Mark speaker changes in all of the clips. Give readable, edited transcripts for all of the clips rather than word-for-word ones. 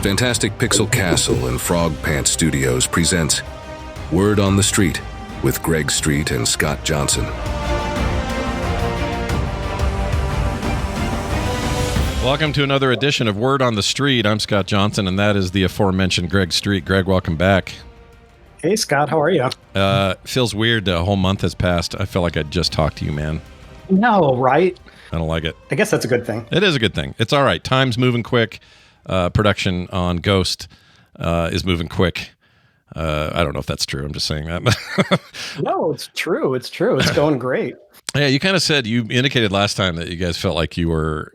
Speaker 1: Fantastic Pixel Castle and Frog Pants Studios presents Word on the Street with Greg Street and Scott Johnson.
Speaker 2: Welcome to another edition of Word on the Street. I'm Scott Johnson, and that is the aforementioned Greg Street. Greg, welcome back.
Speaker 3: Hey, Scott, how are you?
Speaker 2: Feels weird. A whole month has passed. I feel like I just talked to you, man.
Speaker 3: No, right?
Speaker 2: I don't like it.
Speaker 3: I guess that's a good thing.
Speaker 2: It is a good thing. It's all right. Time's moving quick. Production on Ghost is moving quick. I don't know if that's true. I'm just saying that.
Speaker 3: No, it's true. It's true. It's going great.
Speaker 2: Yeah, you kind of said, you indicated last time that you guys felt like you were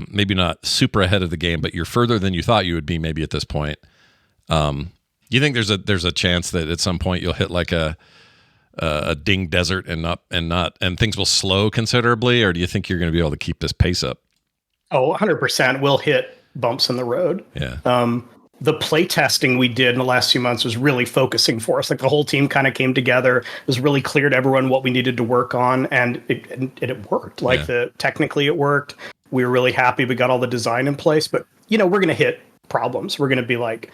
Speaker 2: maybe not super ahead of the game, but you're further than you thought you would be maybe at this point. Do you think there's a chance that at some point you'll hit like a ding desert and things will slow considerably, or do you think you're going to be able to keep this pace up?
Speaker 3: Oh, 100%. We'll hit bumps in the road.
Speaker 2: Yeah.
Speaker 3: The play testing we did in the last few months was really focusing for us. Like the whole team kind of came together. It was really clear to everyone what we needed to work on, and it worked. Like technically it worked. We were really happy. We got all the design in place, but we're going to hit problems. We're going to be like,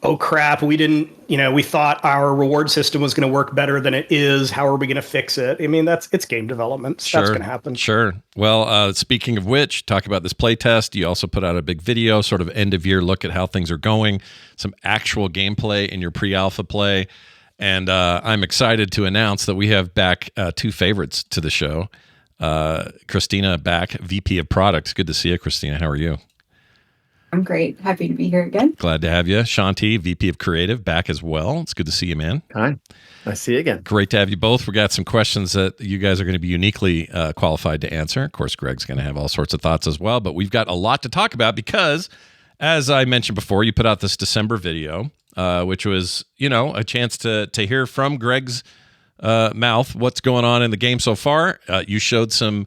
Speaker 3: oh crap, we didn't, we thought our reward system was going to work better than it is. How are we going to fix it? I mean, it's game development.
Speaker 2: Sure,
Speaker 3: that's going to happen.
Speaker 2: Sure. Well, speaking of which, talk about this play test. You also put out a big video, sort of end of year look at how things are going, some actual gameplay in your pre-alpha play. And I'm excited to announce that we have back two favorites to the show. Kristina back, VP of Products. Good to see you, Kristina. How are you?
Speaker 4: I'm great. Happy to be here again.
Speaker 2: Glad to have you. Shanti, VP of Creative, back as well. It's good to see you, man.
Speaker 5: Hi. I see you again.
Speaker 2: Great to have you both. We got some questions that you guys are going to be uniquely qualified to answer. Of course, Greg's going to have all sorts of thoughts as well, but we've got a lot to talk about because, as I mentioned before, you put out this December video, which was, a chance to hear from Greg's mouth what's going on in the game so far. You showed some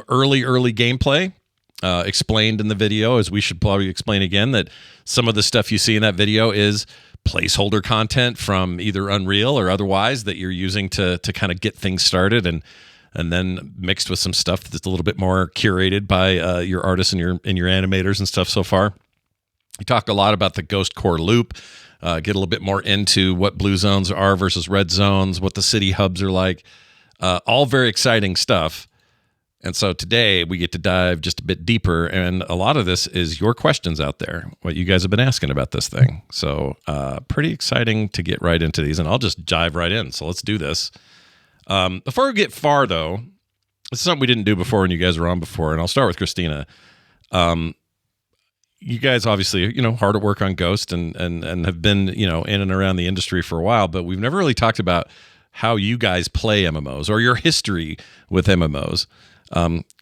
Speaker 2: early gameplay. Explained in the video, as we should probably explain again, that some of the stuff you see in that video is placeholder content from either Unreal or otherwise that you're using to kind of get things started, and then mixed with some stuff that's a little bit more curated by your artists and your animators and stuff so far. You talked a lot about the Ghost Core loop, get a little bit more into what blue zones are versus red zones, what the city hubs are like, all very exciting stuff. And so today we get to dive just a bit deeper, and a lot of this is your questions out there, what you guys have been asking about this thing. So pretty exciting to get right into these, and I'll just dive right in. So let's do this. Before we get far, though, this is something we didn't do before when you guys were on before, and I'll start with Kristina. You guys obviously, hard at work on Ghost and have been, in and around the industry for a while, but we've never really talked about how you guys play MMOs or your history with MMOs.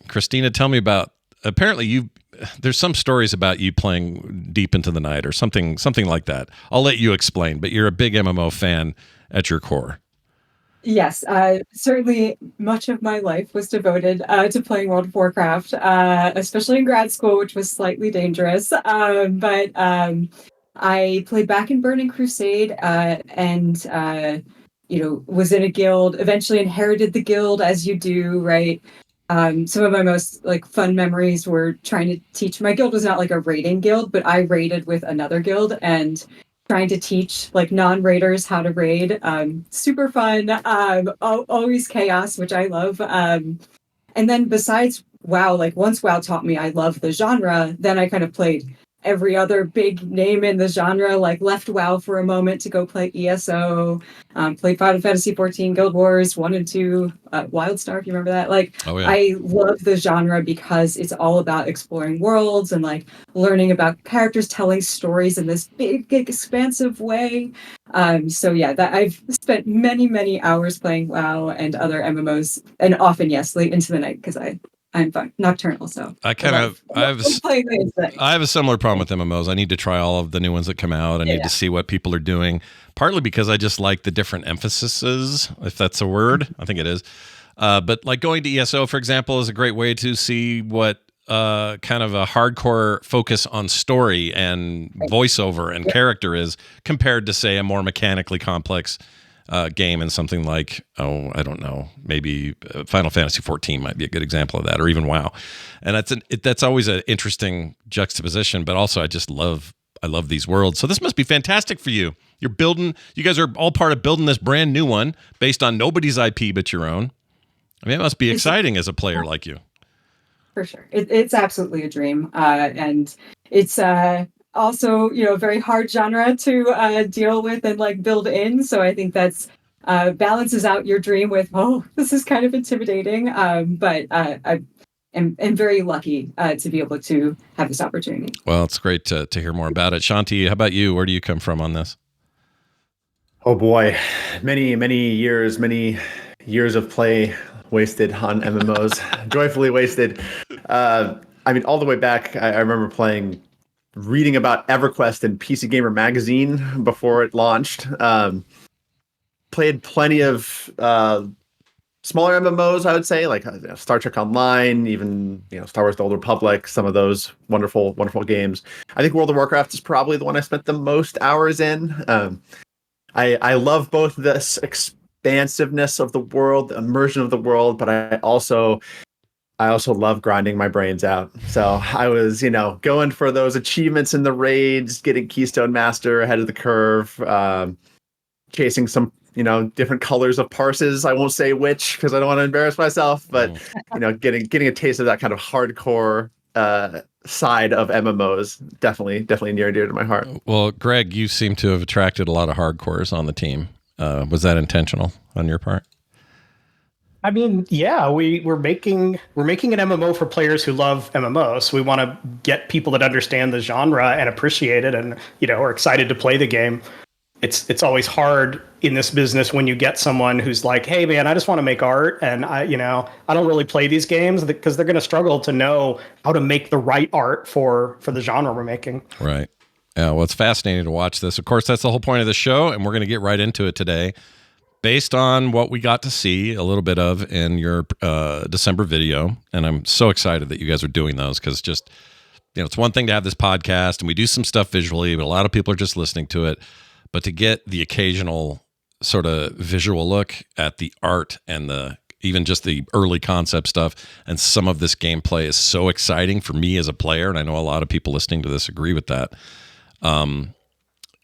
Speaker 2: Kristina, tell me about, apparently there's some stories about you playing deep into the night or something like that. I'll let you explain, but you're a big MMO fan at your core.
Speaker 4: Yes, certainly much of my life was devoted to playing World of Warcraft, especially in grad school, which was slightly dangerous. But I played back in Burning Crusade and was in a guild, eventually inherited the guild as you do, right? Some of my most fun memories were trying to teach. My guild was not like a raiding guild, but I raided with another guild and trying to teach non-raiders how to raid. Super fun. Always chaos, which I love. And then besides WoW, once WoW taught me I love the genre, then I kind of played every other big name in the genre, left WoW for a moment to go play ESO, played Final Fantasy 14, Guild Wars 1 and 2, Wildstar, if you remember that.
Speaker 2: Oh, yeah. I
Speaker 4: love the genre because it's all about exploring worlds and learning about characters, telling stories in this big, expansive way. So yeah, that I've spent many, many hours playing WoW and other MMOs, and often, yes, late into the night because I'm nocturnal, so I
Speaker 2: have a similar problem with MMOs. I need to try all of the new ones that come out. I need to see what people are doing, partly because I just like the different emphases, if that's a word. I think it is. But going to ESO, for example, is a great way to see what kind of a hardcore focus on story and voiceover and character is compared to, say, a more mechanically complex game in something like, I don't know, maybe Final Fantasy 14 might be a good example of that, or even WoW. And that's always an interesting juxtaposition, but also I I love these worlds. So this must be fantastic for you. You guys are all part of building this brand new one based on nobody's IP but your own. I mean, it must be exciting as a player like you.
Speaker 4: For sure. It's absolutely a dream. And it's also, a very hard genre to deal with and like build in. So I think that's balances out your dream with, this is kind of intimidating. But I am very lucky to be able to have this opportunity.
Speaker 2: Well, it's great to hear more about it. Shanti, how about you? Where do you come from on this?
Speaker 5: Oh boy, many years of play wasted on MMOs, joyfully wasted. I mean, all the way back, I remember reading about EverQuest in PC Gamer magazine before it launched. Played plenty of smaller MMOs, I would say, like Star Trek Online, even Star Wars: The Old Republic, some of those wonderful games. I think World of Warcraft is probably the one I spent the most hours in. I love both this expansiveness of the world, the immersion of the world, but I also love grinding my brains out. So I was, going for those achievements in the raids, getting Keystone Master ahead of the curve, chasing some, different colors of parses. I won't say which because I don't want to embarrass myself, but getting a taste of that kind of hardcore side of MMOs definitely near and dear to my heart.
Speaker 2: Well, Greg, you seem to have attracted a lot of hardcores on the team. Was that intentional on your part?
Speaker 3: I mean, yeah, we're making an MMO for players who love MMOs. So we want to get people that understand the genre and appreciate it, and are excited to play the game. It's always hard in this business when you get someone who's like, "Hey, man, I just want to make art, and I don't really play these games," because they're going to struggle to know how to make the right art for the genre we're making.
Speaker 2: Right. Yeah. Well, it's fascinating to watch this. Of course, that's the whole point of the show, and we're going to get right into it today. Based on what we got to see a little bit of in your December video. And I'm so excited that you guys are doing those because just, it's one thing to have this podcast and we do some stuff visually, but a lot of people are just listening to it. But to get the occasional sort of visual look at the art and even just the early concept stuff and some of this gameplay is so exciting for me as a player. And I know a lot of people listening to this agree with that.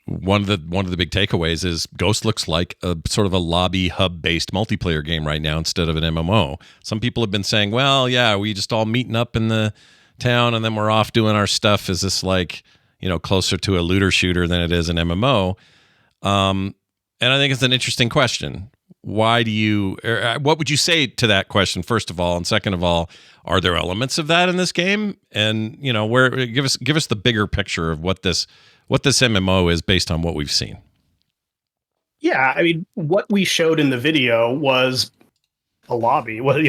Speaker 2: One of the big takeaways is Ghost looks like a sort of a lobby hub-based multiplayer game right now instead of an MMO. Some people have been saying, well, yeah, we just all meeting up in the town and then we're off doing our stuff. Is this like, closer to a looter shooter than it is an MMO? And I think it's an interesting question. What would you say to that question, first of all? And second of all, are there elements of that in this game? And, give us the bigger picture of what this MMO is based on what we've seen.
Speaker 3: Yeah, I mean, what we showed in the video was a lobby. Well,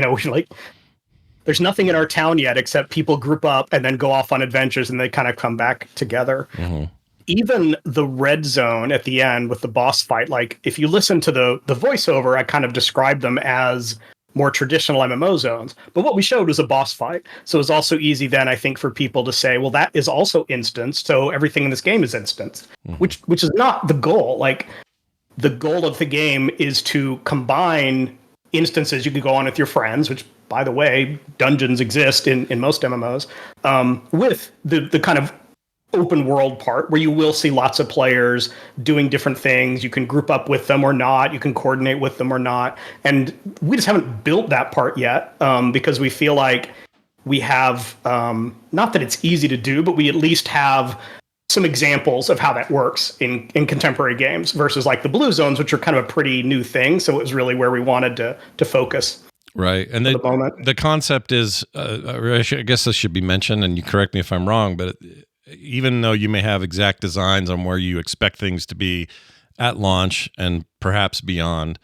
Speaker 3: there's nothing in our town yet except people group up and then go off on adventures and they kind of come back together. Mm-hmm. Even the red zone at the end with the boss fight, like if you listen to the voiceover, I kind of described them as more traditional MMO zones. But what we showed was a boss fight. So it was also easy then, I think, for people to say, well, that is also instanced. So everything in this game is instanced, which is not the goal. Like the goal of the game is to combine instances you can go on with your friends, which, by the way, dungeons exist in most MMOs, with the kind of open world part where you will see lots of players doing different things. You can group up with them or not. You can coordinate with them or not. And we just haven't built that part yet because we feel like we have, not that it's easy to do, but we at least have some examples of how that works in contemporary games versus like the blue zones, which are kind of a pretty new thing. So it was really where we wanted to focus.
Speaker 2: Right. And the concept is, I guess this should be mentioned, and you correct me if I'm wrong, but even though you may have exact designs on where you expect things to be at launch and perhaps beyond,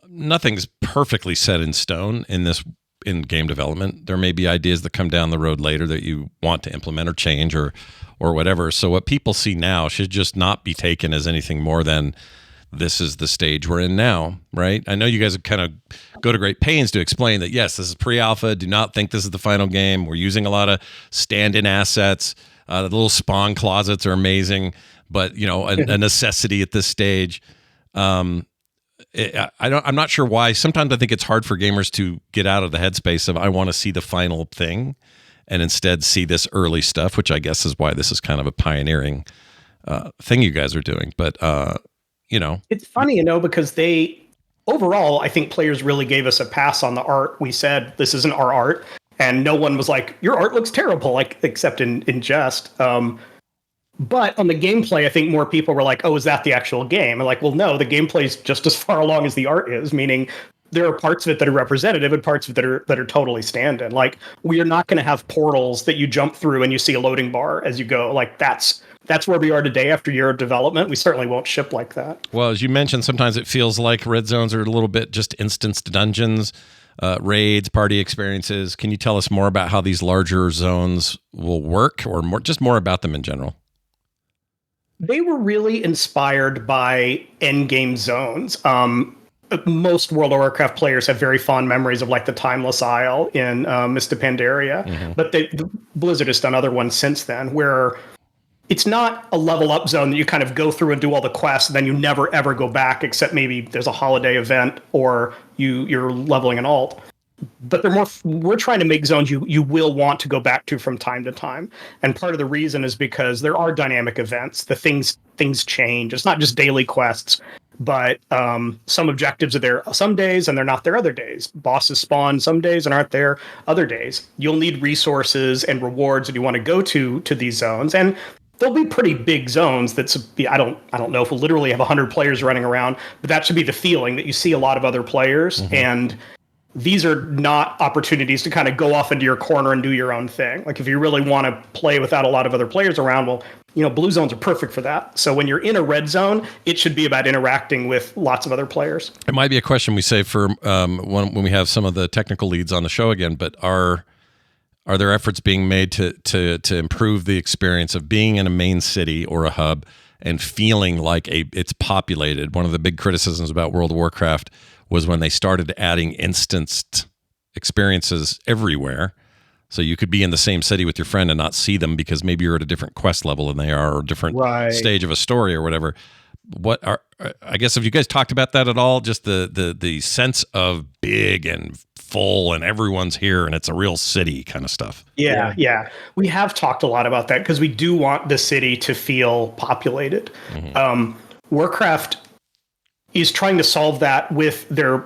Speaker 2: nothing's perfectly set in stone in game development. There may be ideas that come down the road later that you want to implement or change or whatever. So what people see now should just not be taken as anything more than this is the stage we're in now, right? I know you guys kind of go to great pains to explain that, yes, this is pre-alpha. Do not think this is the final game. We're using a lot of stand-in assets. The little spawn closets are amazing, but a necessity at this stage. I'm not sure why. Sometimes I think it's hard for gamers to get out of the headspace of I want to see the final thing, and instead see this early stuff, which I guess is why this is kind of a pioneering thing you guys are doing. But
Speaker 3: it's funny, because overall, I think players really gave us a pass on the art. We said, this isn't our art. And no one was like, your art looks terrible, except in jest. But on the gameplay, I think more people were like, oh, is that the actual game? And like, well, no, the gameplay is just as far along as the art is, meaning there are parts of it that are representative and parts of it that are totally stand-in. Like, we are not going to have portals that you jump through and you see a loading bar as you go. Like, that's where we are today after a year of development. We certainly won't ship like that.
Speaker 2: Well, as you mentioned, sometimes it feels like red zones are a little bit just instanced dungeons, raids, party experiences. Can you tell us more about how these larger zones will work, or more about them in general?
Speaker 3: They were really inspired by endgame zones. Most World of Warcraft players have very fond memories of like the Timeless Isle in Mist of Pandaria, but Blizzard has done other ones since then where it's not a level up zone that you kind of go through and do all the quests and then you never ever go back, except maybe there's a holiday event or you're leveling an alt. But we're trying to make zones you will want to go back to from time to time. And part of the reason is because there are dynamic events. The things change. It's not just daily quests, but some objectives are there some days and they're not there other days. Bosses spawn some days and aren't there other days. You'll need resources and rewards that you want to go to these zones. And there'll be pretty big zones I don't know if we'll literally have 100 players running around, but that should be the feeling that you see a lot of other players. And these are not opportunities to kind of go off into your corner and do your own thing. Like if you really want to play without a lot of other players around, well, blue zones are perfect for that. So when you're in a red zone, it should be about interacting with lots of other players.
Speaker 2: It might be a question we save for when we have some of the technical leads on the show again, but are there efforts being made to improve the experience of being in a main city or a hub and feeling like it's populated? One of the big criticisms about World of Warcraft was when they started adding instanced experiences everywhere. So you could be in the same city with your friend and not see them because maybe you're at a different quest level than they are, or a different stage of a story or whatever. I guess, have you guys talked about that at all? Just the sense of big and full and everyone's here and it's a real city kind of stuff.
Speaker 3: Yeah. We have talked a lot about that because we do want the city to feel populated. Warcraft is trying to solve that with their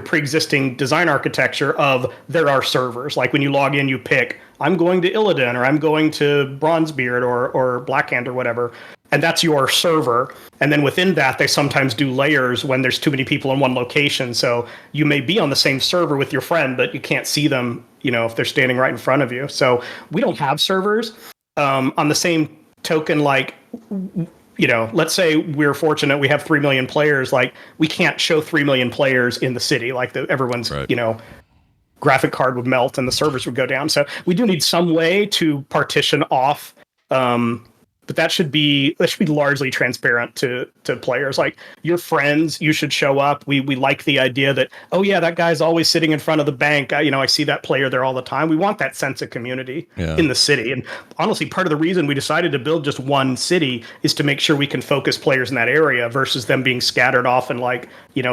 Speaker 3: pre-existing design architecture of there are servers. Like when you log in, you pick, I'm going to Illidan or I'm going to Bronzebeard or Blackhand or whatever. And that's your server. And then within that, they sometimes do layers when there's too many people in one location. So you may be on the same server with your friend, but you can't see them, if they're standing right in front of you. So we don't have servers. On the same token, let's say we're fortunate we have 3 million players. Like we can't show 3 million players in the city. Like everyone's, graphic card would melt and the servers would go down. So we do need some way to partition off. But that should be largely transparent to players. Like your friends, you should show up. We like the idea that, oh yeah, that guy's always sitting in front of the bank. I see that player there all the time. We want that sense of community in the city. And honestly, part of the reason we decided to build just one city is to make sure we can focus players in that area versus them being scattered off in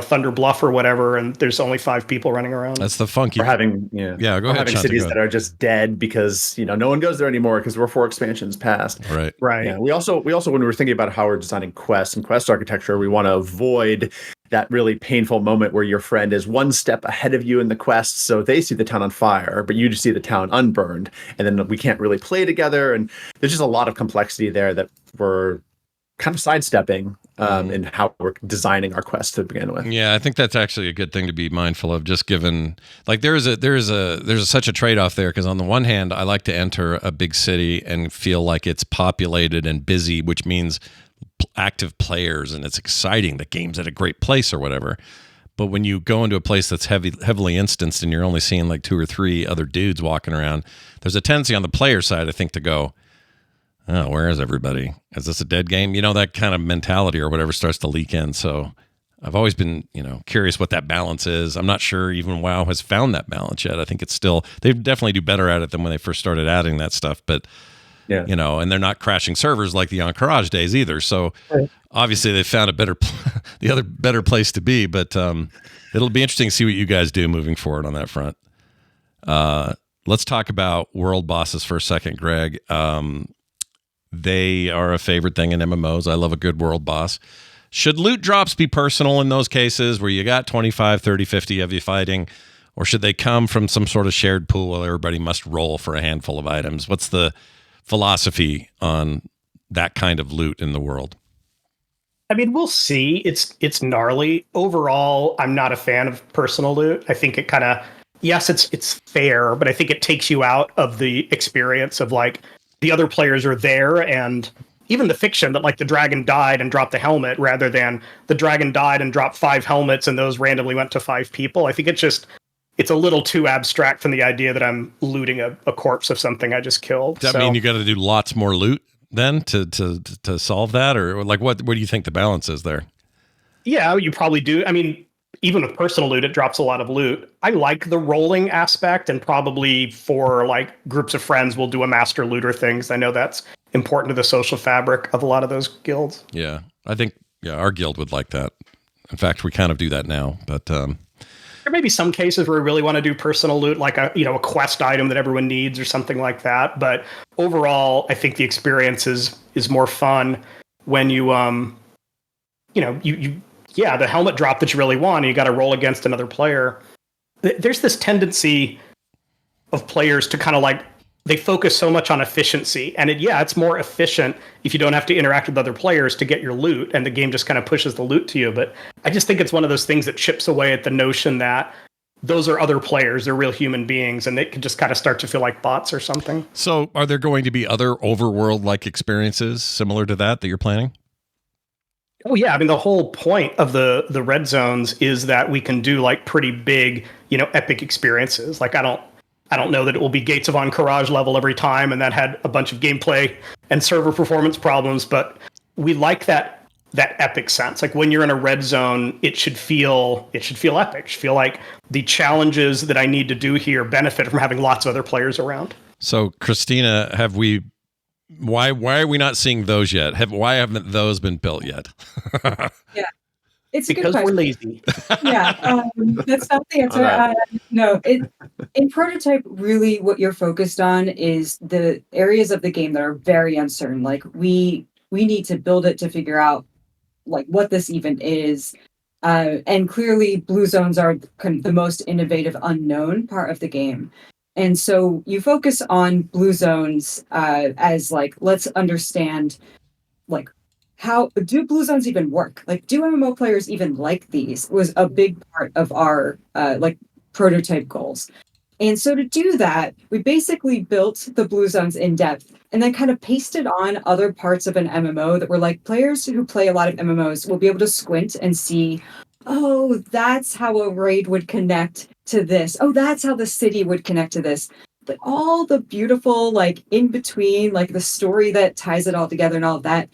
Speaker 3: Thunder Bluff or whatever, and there's only 5 people running around.
Speaker 2: That's the funky.
Speaker 5: We're having
Speaker 2: go ahead,
Speaker 5: having
Speaker 2: Shanti,
Speaker 5: cities that are just dead because no one goes there anymore because we're 4 expansions past.
Speaker 2: Right.
Speaker 5: Yeah, we also when we were thinking about how we're designing quests and quest architecture, we want to avoid that really painful moment where your friend is one step ahead of you in the quest, so they see the town on fire, but you just see the town unburned, and then we can't really play together. And there's just a lot of complexity there that we're kind of sidestepping in how we're designing our quests to begin with.
Speaker 2: Yeah, I think that's actually a good thing to be mindful of, just given there's such a trade-off there, because on the one hand, I like to enter a big city and feel like it's populated and busy, which means active players and it's exciting, the game's at a great place or whatever. But when you go into a place that's heavily instanced and you're only seeing like 2 or 3 other dudes walking around, there's a tendency on the player side, I think, to go, oh, where is everybody? Is this a dead game? That kind of mentality or whatever starts to leak in. So I've always been, curious what that balance is. I'm not sure even WoW has found that balance yet. I think it's still, they definitely do better at it than when they first started adding that stuff. But, and they're not crashing servers like the Encourage days either. So obviously they found a better place to be. But it'll be interesting to see what you guys do moving forward on that front. let's talk about world bosses for a second, Greg. They are a favorite thing in MMOs. I love a good world boss. Should loot drops be personal in those cases where you got 25, 30, 50 of you fighting, or should they come from some sort of shared pool where everybody must roll for a handful of items? What's the philosophy on that kind of loot in the world?
Speaker 3: I mean, we'll see. It's gnarly. Overall, I'm not a fan of personal loot. I think it kind of, yes, it's fair, but I think it takes you out of the experience of like the other players are there, and even the fiction that like the dragon died and dropped the helmet rather than the dragon died and dropped 5 helmets and those randomly went to 5 people. I think it's a little too abstract from the idea that I'm looting a corpse of something I just killed.
Speaker 2: Does that mean you got to do lots more loot then to solve that, or like what do you think the balance is there?
Speaker 3: Yeah, you probably do. I mean, even with personal loot, it drops a lot of loot. I like the rolling aspect, and probably for like groups of friends, we'll do a master looter things. I know that's important to the social fabric of a lot of those guilds.
Speaker 2: Yeah, I think our guild would like that. In fact, we kind of do that now, but there
Speaker 3: may be some cases where we really want to do personal loot, like a quest item that everyone needs or something like that. But overall, I think the experience is more fun when the helmet drop that you really want, and you got to roll against another player. There's this tendency of players to kind of like, they focus so much on efficiency, and it's more efficient if you don't have to interact with other players to get your loot, and the game just kind of pushes the loot to you. But I just think it's one of those things that chips away at the notion that those are other players, they're real human beings, and they can just kind of start to feel like bots or something.
Speaker 2: So are there going to be other overworld-like experiences similar to that you're planning?
Speaker 3: Oh yeah, I mean the whole point of the red zones is that we can do like pretty big, epic experiences. Like I don't know that it will be Gates of Encourage level every time, and that had a bunch of gameplay and server performance problems, but we like that epic sense. Like when you're in a red zone, it should feel epic. It should feel like the challenges that I need to do here benefit from having lots of other players around.
Speaker 2: So Kristina, why are we not seeing those yet? Why haven't those been built yet?
Speaker 4: Yeah, it's
Speaker 3: because
Speaker 4: a good
Speaker 3: we're lazy.
Speaker 4: Yeah, that's not the answer. No, in prototype, really what you're focused on is the areas of the game that are very uncertain. Like we need to build it to figure out like what this even is. And clearly blue zones are kind of the most innovative unknown part of the game. And so you focus on blue zones as like, let's understand like how do blue zones even work? Like, do MMO players even like these? Was a big part of our like prototype goals. And so to do that, we basically built the blue zones in depth and then kind of pasted on other parts of an MMO that were like players who play a lot of MMOs will be able to squint and see, oh, that's how a raid would connect to this. Oh, that's how the city would connect to this. But all the beautiful, like in between, like the story that ties it all together and all of that,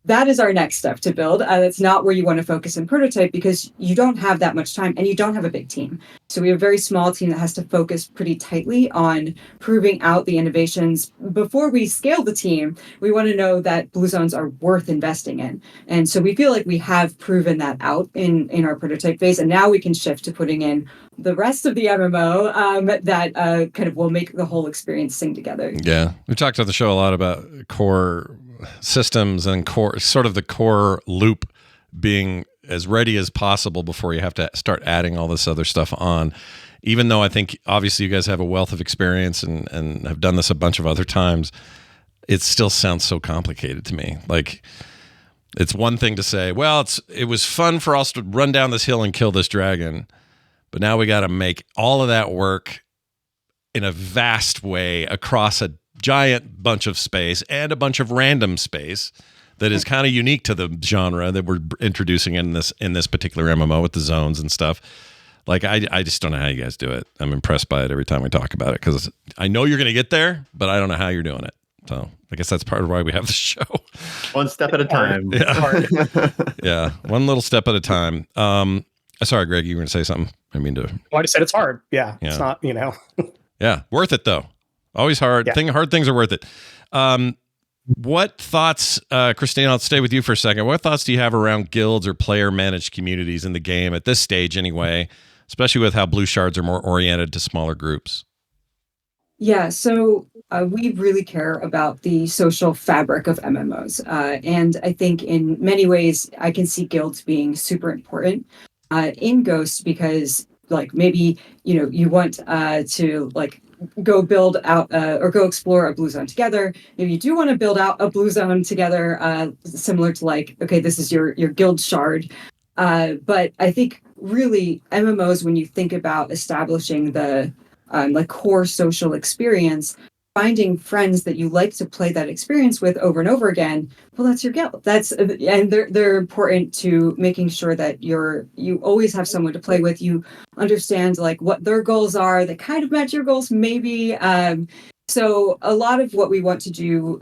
Speaker 4: that is our next step to build. That's not where you want to focus in prototype because you don't have that much time and you don't have a big team. So we have a very small team that has to focus pretty tightly on proving out the innovations. Before we scale the team, we want to know that blue zones are worth investing in. And so we feel like we have proven that out in our prototype phase. And now we can shift to putting in the rest of the MMO that kind of will make the whole experience sing together.
Speaker 2: Yeah. We talked on the show a lot about core systems and the core loop being as ready as possible before you have to start adding all this other stuff on. Even though I think obviously you guys have a wealth of experience and have done this a bunch of other times, it still sounds so complicated to me. Like it's one thing to say, well, it was fun for us to run down this hill and kill this dragon, but now we got to make all of that work in a vast way across a giant bunch of space and a bunch of random space that is kind of unique to the genre that we're introducing in this particular MMO with the zones and stuff. Like I just don't know how you guys do it. I'm impressed by it every time we talk about it because I know you're going to get there, but I don't know how you're doing it. So I guess that's part of why we have the show.
Speaker 5: One step at a time.
Speaker 2: Yeah. Yeah, one little step at a time. Sorry, Greg, you were going to say something. I mean to.
Speaker 3: Well, I just said it's hard. Yeah. It's not.
Speaker 2: Yeah, worth it though. Always hard.
Speaker 3: Yeah.
Speaker 2: Hard things are worth it. What thoughts, Kristina, I'll stay with you for a second. What thoughts do you have around guilds or player-managed communities in the game at this stage anyway, especially with how blue shards are more oriented to smaller groups?
Speaker 4: Yeah, so we really care about the social fabric of MMOs. And I think in many ways, I can see guilds being super important in Ghost because, like, maybe, you want to, like, go build out or go explore a blue zone together. Maybe you do want to build out a blue zone together, similar to, like, okay, this is your guild shard. But I think really MMOs, when you think about establishing the like core social experience, finding friends that you like to play that experience with over and over again, well, that's your guild. And they're important to making sure that you always have someone to play with. You understand like what their goals are that kind of match your goals, maybe. So a lot of what we want to do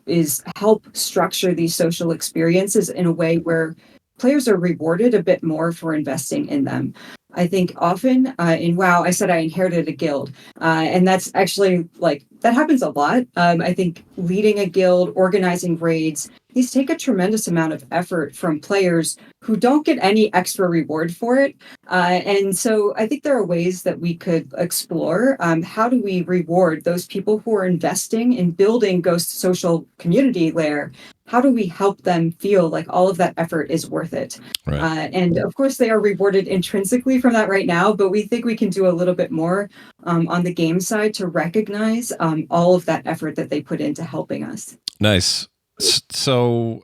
Speaker 4: is help structure these social experiences in a way where players are rewarded a bit more for investing in them. I think often in WoW, I said I inherited a guild, and that's actually like that happens a lot. I think leading a guild, organizing raids, these take a tremendous amount of effort from players who don't get any extra reward for it. And so I think there are ways that we could explore how do we reward those people who are investing in building Ghost social community layer. How do we help them feel like all of that effort is worth it?
Speaker 2: Right.
Speaker 4: And of course, they are rewarded intrinsically from that right now, but we think we can do a little bit more on the game side to recognize all of that effort that they put into helping us.
Speaker 2: Nice. So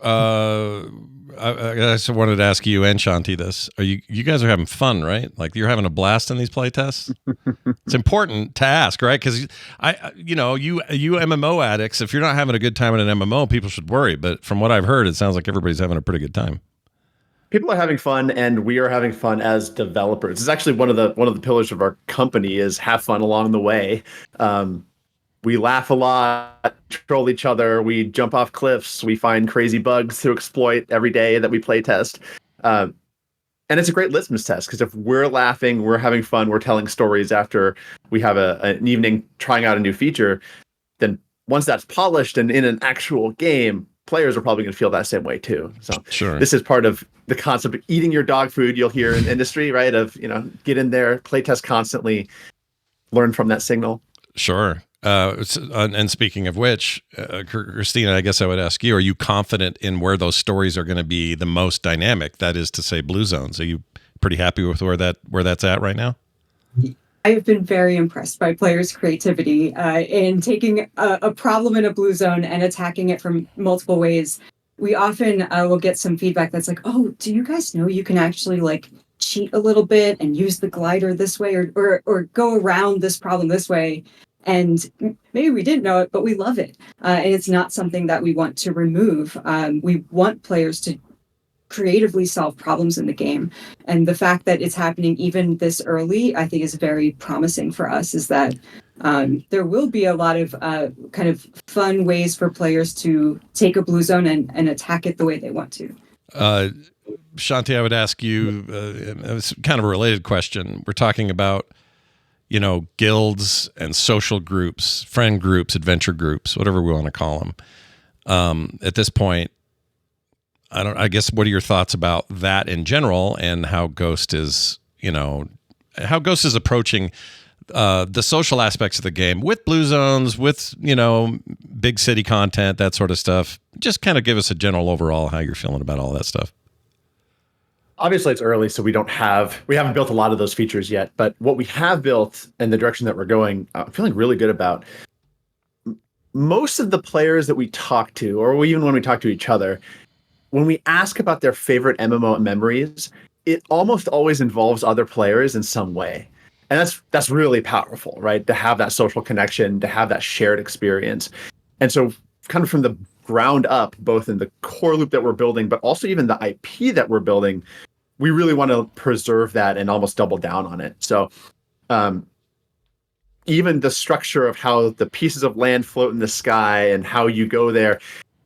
Speaker 2: I just wanted to ask you and Shanti this. You guys are having fun, right? Like you're having a blast in these play tests? It's important to ask, right? Because you MMO addicts, if you're not having a good time in an MMO, people should worry. But from what I've heard, it sounds like everybody's having a pretty good time.
Speaker 5: People are having fun, and we are having fun as developers. It's actually one of the pillars of our company is have fun along the way. We laugh a lot, troll each other, we jump off cliffs, we find crazy bugs to exploit every day that we play test. And it's a great litmus test because if we're laughing, we're having fun, we're telling stories after we have an evening trying out a new feature, then once that's polished and in an actual game, players are probably going to feel that same way too. So
Speaker 2: Sure.
Speaker 5: This is part of the concept of eating your dog food you'll hear in industry, right? Of, get in there, play test constantly, learn from that signal.
Speaker 2: Sure. And speaking of which, Kristina, I guess I would ask you, are you confident in where those stories are going to be the most dynamic? That is to say, blue zones. Are you pretty happy with where that's at right now?
Speaker 4: I've been very impressed by players' creativity in taking a problem in a blue zone and attacking it from multiple ways. We often will get some feedback that's like, oh, do you guys know you can actually like cheat a little bit and use the glider this way or go around this problem this way? And maybe we didn't know it, but we love it. And it's not something that we want to remove. We want players to creatively solve problems in the game. And the fact that it's happening even this early, I think is very promising for us, is that there will be a lot of kind of fun ways for players to take a blue zone and attack it the way they want to.
Speaker 2: Shanti, I would ask you, it's kind of a related question. We're talking about guilds and social groups, friend groups, adventure groups, whatever we want to call them. At this point, I guess, what are your thoughts about that in general and how Ghost is approaching the social aspects of the game with blue zones, with, big city content, that sort of stuff? Just kind of give us a general overall how you're feeling about all that stuff.
Speaker 5: Obviously, it's early, so we haven't built a lot of those features yet. But what we have built and the direction that we're going, I'm feeling really good about. Most of the players that we talk to, or even when we talk to each other, when we ask about their favorite MMO memories, it almost always involves other players in some way. And that's really powerful, right? To have that social connection, to have that shared experience. And so kind of from the ground up, both in the core loop that we're building, but also even the IP that we're building, we really want to preserve that and almost double down on it. So even the structure of how the pieces of land float in the sky and how you go there,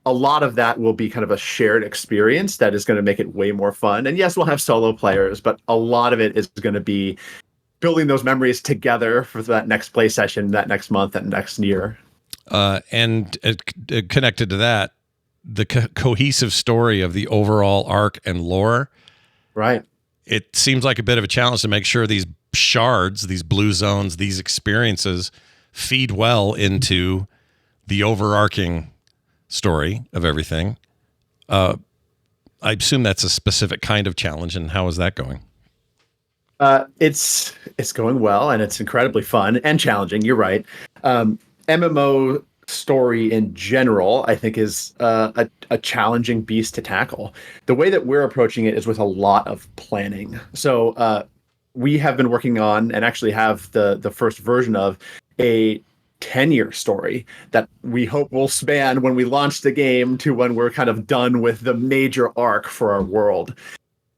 Speaker 5: a lot of that will be kind of a shared experience that is going to make it way more fun. And yes, we'll have solo players, but a lot of it is going to be building those memories together for that next play session, that next month, that next year.
Speaker 2: And connected to that, the cohesive story of the overall arc and lore.
Speaker 5: Right.
Speaker 2: It seems like a bit of a challenge to make sure these shards, these blue zones, these experiences feed well into the overarching story of everything. I assume that's a specific kind of challenge. And how is that going?
Speaker 5: It's going well, and it's incredibly fun and challenging. You're right. MMO story in general, I think, is a challenging beast to tackle. The way that we're approaching it is with a lot of planning. So we have been working on, and actually have the first version of, a 10-year story that we hope will span when we launch the game to when we're kind of done with the major arc for our world.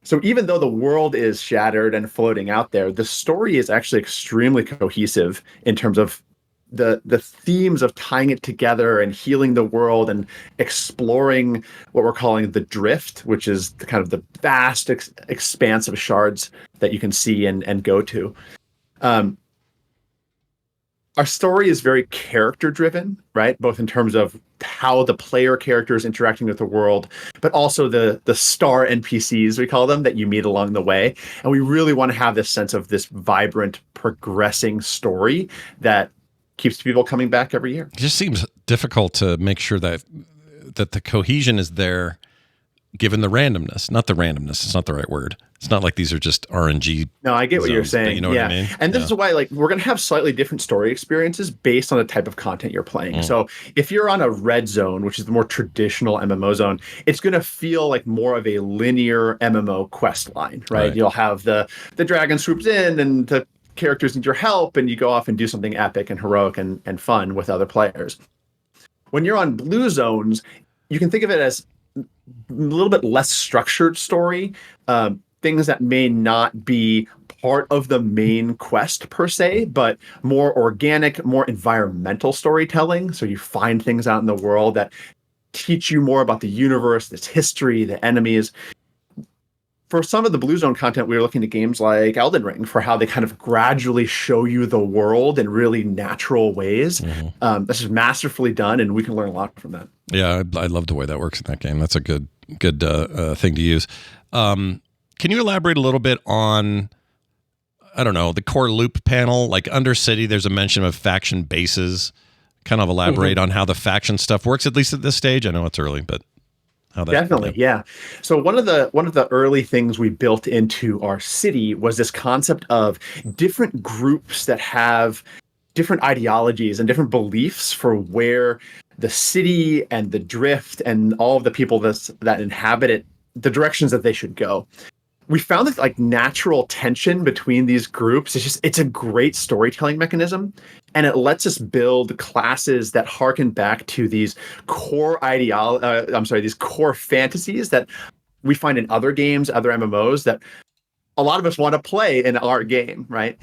Speaker 5: So even though the world is shattered and floating out there, the story is actually extremely cohesive in terms of the themes of tying it together and healing the world and exploring what we're calling the drift, which is the kind of the vast expanse of shards that you can see and go to. Our story is very character driven, right? Both in terms of how the player character is interacting with the world, but also the star NPCs, we call them, that you meet along the way. And we really want to have this sense of this vibrant, progressing story that keeps people coming back every year.
Speaker 2: It just seems difficult to make sure that the cohesion is there, given the randomness. Not the randomness, it's not the right word. It's not like these are just RNG.
Speaker 5: No, I get what you're saying.
Speaker 2: You know what I mean?
Speaker 5: And this is why, like, we're going to have slightly different story experiences based on the type of content you're playing. So if you're on a red zone, which is the more traditional MMO zone, it's going to feel like more of a linear MMO quest line, right? You'll have the dragon swoops in and the characters need your help, and you go off and do something epic and heroic and fun with other players. When you're on blue zones, you can think of it as a little bit less structured story, things that may not be part of the main quest per se, but more organic, more environmental storytelling. So you find things out in the world that teach you more about the universe, its history, the enemies. For some of the Blue Zone content, we were looking at games like Elden Ring for how they kind of gradually show you the world in really natural ways. This is masterfully done, and we can learn a lot from that.
Speaker 2: Yeah, I love the way that works in that game. That's a good thing to use. Can you elaborate a little bit on, I don't know, the core loop panel? Like Undercity, there's a mention of faction bases. Kind of elaborate on how the faction stuff works, at least at this stage. I know it's early, but how that
Speaker 5: definitely, yeah. So one of the early things we built into our city was this concept of different groups that have different ideologies and different beliefs for where the city and the drift and all of the people that inhabit it, the directions that they should go. We found that like natural tension between these groups it's a great storytelling mechanism, and it lets us build classes that harken back to these core these core fantasies that we find in other games, other MMOs that a lot of us want to play in our game, right?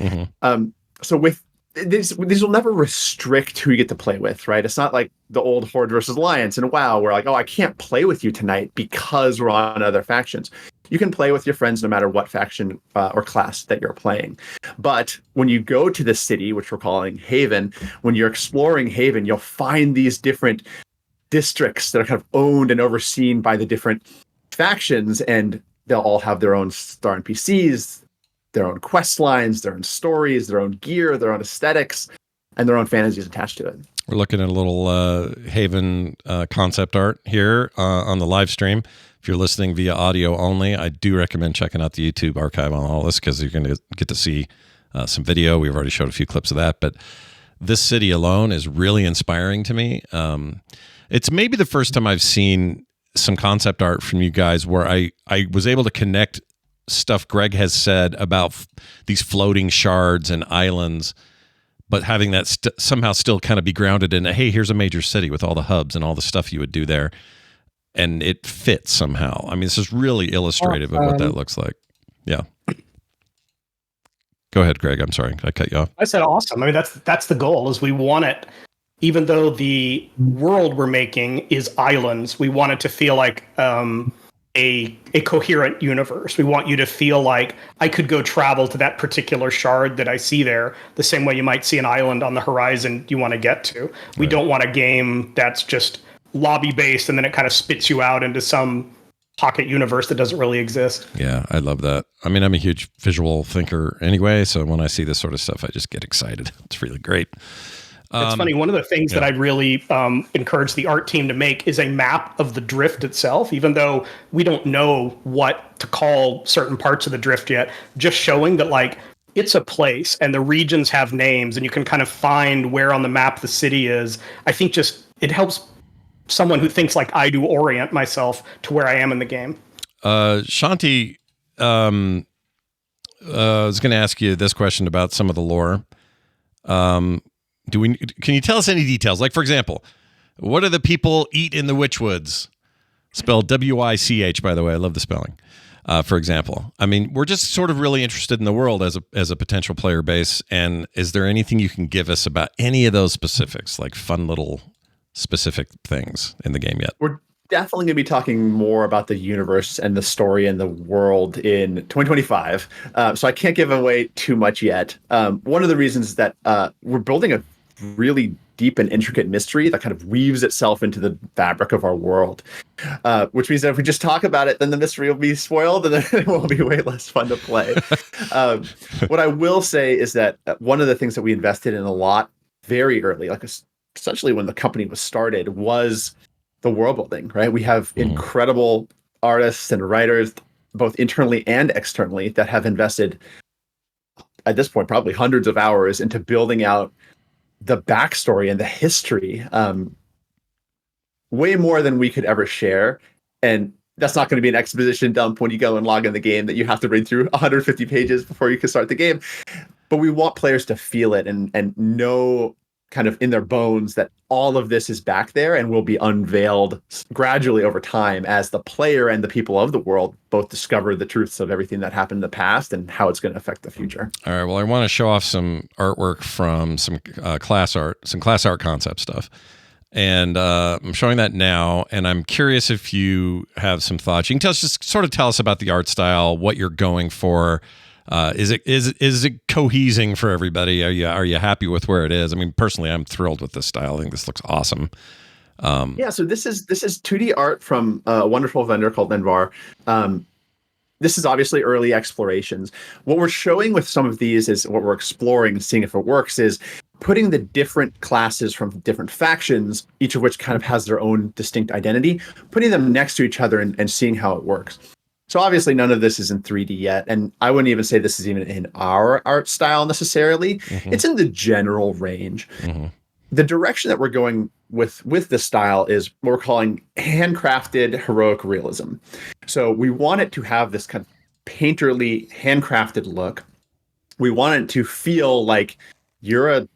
Speaker 5: So with these will never restrict who you get to play with, right? It's not like the old Horde versus Alliance and WoW, where like, oh, I can't play with you tonight because we're on other factions. You can play with your friends no matter what faction or class that you're playing. But when you go to the city, which we're calling Haven, when you're exploring Haven, you'll find these different districts that are kind of owned and overseen by the different factions, and they'll all have their own star NPCs, their own quest lines, their own stories, their own gear, their own aesthetics, and their own fantasies attached to it.
Speaker 2: We're looking at a little Haven concept art here on the live stream. If you're listening via audio only, I do recommend checking out the YouTube archive on all this, because you're going to get to see some video. We've already showed a few clips of that, but this city alone is really inspiring to me. It's maybe the first time I've seen some concept art from you guys where I was able to connect stuff Greg has said about these floating shards and islands, but having that somehow still kind of be grounded in, hey, here's a major city with all the hubs and all the stuff you would do there. And it fits somehow. I mean, this is really illustrative of what that looks like. Yeah. Go ahead, Greg. I'm sorry. I cut you off.
Speaker 3: I said awesome. I mean, that's the goal, is we want it, even though the world we're making is islands, we want it to feel like a coherent universe. We want you to feel like I could go travel to that particular shard that I see there, the same way you might see an island on the horizon you want to get to. We don't want a game that's just lobby based and then it kind of spits you out into some pocket universe that doesn't really exist.
Speaker 2: Yeah, I love that. I mean, I'm a huge visual thinker anyway, so when I see this sort of stuff, I just get excited. It's really great.
Speaker 3: It's funny. One of the things that I'd really encourage the art team to make is a map of the drift itself, even though we don't know what to call certain parts of the drift yet, just showing that like it's a place and the regions have names and you can kind of find where on the map the city is. I think just it helps someone who thinks like I do orient myself to where I am in the game.
Speaker 2: Shanti, I was going to ask you this question about some of the lore. Can you tell us any details? Like, for example, what do the people eat in the Witchwoods? Spelled W-I-C-H, by the way. I love the spelling. For example, I mean, we're just sort of really interested in the world as a potential player base. And is there anything you can give us about any of those specifics, like fun little specific things in the game yet?
Speaker 5: We're definitely going to be talking more about the universe and the story and the world in 2025. So I can't give away too much yet. One of the reasons is that we're building a really deep and intricate mystery that kind of weaves itself into the fabric of our world, which means that if we just talk about it, then the mystery will be spoiled and then it will be way less fun to play. What I will say is that one of the things that we invested in a lot very early, like essentially when the company was started, was the world building, right? We have incredible artists and writers, both internally and externally, that have invested, at this point, probably hundreds of hours into building out the backstory and the history, way more than we could ever share. And that's not going to be an exposition dump when you go and log in the game that you have to read through 150 pages before you can start the game. But we want players to feel it and know kind of in their bones that all of this is back there and will be unveiled gradually over time as the player and the people of the world both discover the truths of everything that happened in the past and how it's going to affect the future.
Speaker 2: All right. Well, I want to show off some artwork from some class art concept stuff. And I'm showing that now, and I'm curious if you have some thoughts. You can just sort of tell us about the art style, what you're going for. Is it cohesing for everybody? Are you happy with where it is? I mean, personally, I'm thrilled with this style. I think this looks awesome.
Speaker 5: So this is 2D art from a wonderful vendor called Envar. This is obviously early explorations. What we're showing with some of these is what we're exploring and seeing if it works is putting the different classes from different factions, each of which kind of has their own distinct identity, putting them next to each other and seeing how it works. So obviously none of this is in 3D yet, and I wouldn't even say this is even in our art style necessarily. Mm-hmm. It's in the general range. Mm-hmm. The direction that we're going with this style is what we're calling handcrafted heroic realism. So we want it to have this kind of painterly, handcrafted look. We want it to feel like you're a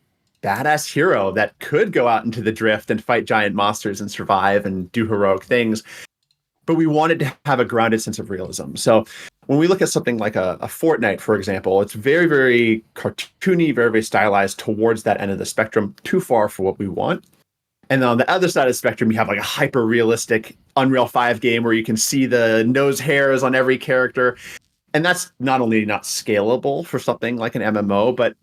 Speaker 5: badass hero that could go out into the drift and fight giant monsters and survive and do heroic things. But we wanted to have a grounded sense of realism. So when we look at something like a Fortnite, for example, it's very, very cartoony, very, very stylized towards that end of the spectrum, too far for what we want. And then on the other side of the spectrum, you have like a hyper realistic Unreal 5 game where you can see the nose hairs on every character. And that's not only not scalable for something like an MMO, but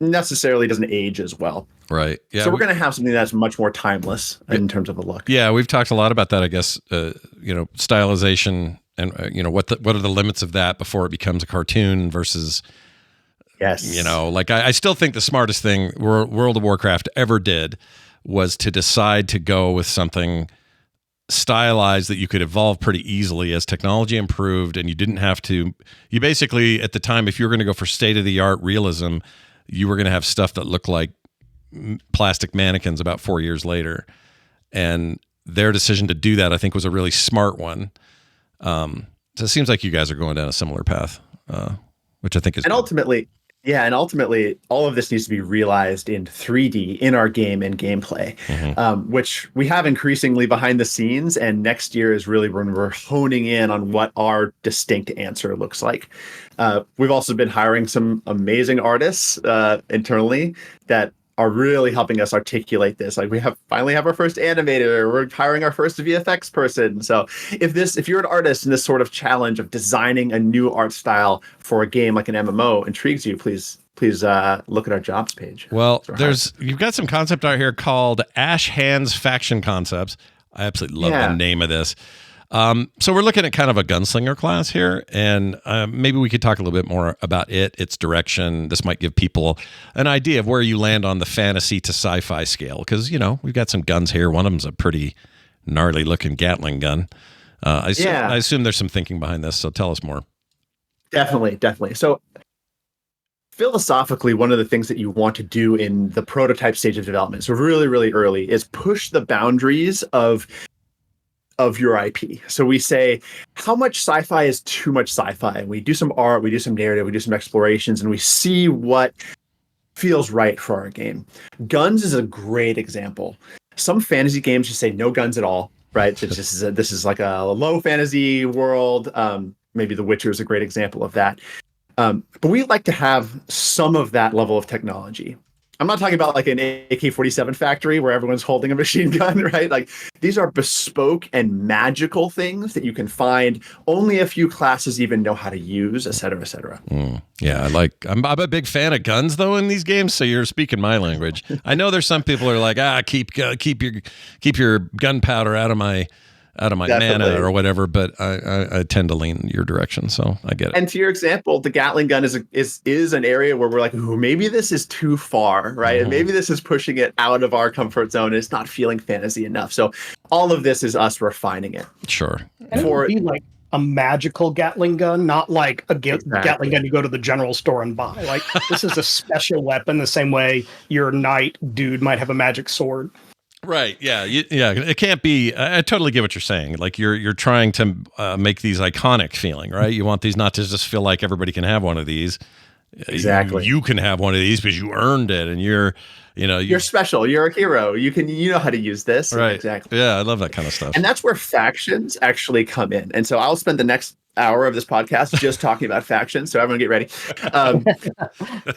Speaker 5: necessarily doesn't age as well.
Speaker 2: Right. Yeah.
Speaker 5: So we're going to have something that's much more timeless in terms of a look.
Speaker 2: Yeah, we've talked a lot about that, I guess, stylization and, what are the limits of that before it becomes a cartoon versus,
Speaker 5: yes,
Speaker 2: I still think the smartest thing World of Warcraft ever did was to decide to go with something stylized that you could evolve pretty easily as technology improved, and you didn't have to, you basically, at the time, if you were going to go for state-of-the-art realism, you were going to have stuff that looked like plastic mannequins about 4 years later. And their decision to do that, I think, was a really smart one. So it seems like you guys are going down a similar path, which I think is
Speaker 5: and ultimately, all of this needs to be realized in 3D in our game and gameplay, which we have increasingly behind the scenes. And next year is really when we're honing in on what our distinct answer looks like. We've also been hiring some amazing artists internally that are really helping us articulate this. Like we finally have our first animator, we're hiring our first VFX person. So if you're an artist and this sort of challenge of designing a new art style for a game like an MMO intrigues you, please look at our jobs page.
Speaker 2: Well, you've got some concept art here called Ash Hands Faction Concepts. I absolutely love the name of this. So we're looking at kind of a gunslinger class here, and maybe we could talk a little bit more about its direction. This might give people an idea of where you land on the fantasy to sci-fi scale, because we've got some guns here. One of them's a pretty gnarly looking Gatling gun. I assume there's some thinking behind this, so tell us more.
Speaker 5: Definitely. So philosophically, one of the things that you want to do in the prototype stage of development, so really, really early, is push the boundaries of your IP. So we say, how much sci-fi is too much sci-fi? And we do some art, we do some narrative, we do some explorations, and we see what feels right for our game. Guns is a great example. Some fantasy games just say no guns at all, right? So this is like a low fantasy world. Maybe The Witcher is a great example of that. But we like to have some of that level of technology. I'm not talking about like an AK-47 factory where everyone's holding a machine gun, right? Like these are bespoke and magical things that you can find only a few classes even know how to use, et cetera, et cetera.
Speaker 2: Yeah, I'm a big fan of guns though in these games. So you're speaking my language. I know there's some people who are like, keep your gunpowder out of my mana or whatever, but I tend to lean your direction, so I get it.
Speaker 5: And to your example, the Gatling gun is an area where we're like, ooh, maybe this is too far, right? And maybe this is pushing it out of our comfort zone. It's not feeling fantasy enough. So all of this is us refining it.
Speaker 2: Sure.
Speaker 3: And it would be like a magical Gatling gun, not like a Gatling gun you go to the general store and buy. Like this is a special weapon, the same way your knight dude might have a magic sword.
Speaker 2: Right. Yeah. It can't be. I totally get what you're saying. Like you're trying to make these iconic feeling, right? You want these not to just feel like everybody can have one of these.
Speaker 5: Exactly.
Speaker 2: You can have one of these because you earned it, and you're
Speaker 5: special. You're a hero. You know how to use this.
Speaker 2: Right.
Speaker 5: Exactly.
Speaker 2: Yeah, I love that kind of stuff.
Speaker 5: And that's where factions actually come in. And so I'll spend the next hour of this podcast just talking about factions. So everyone get ready.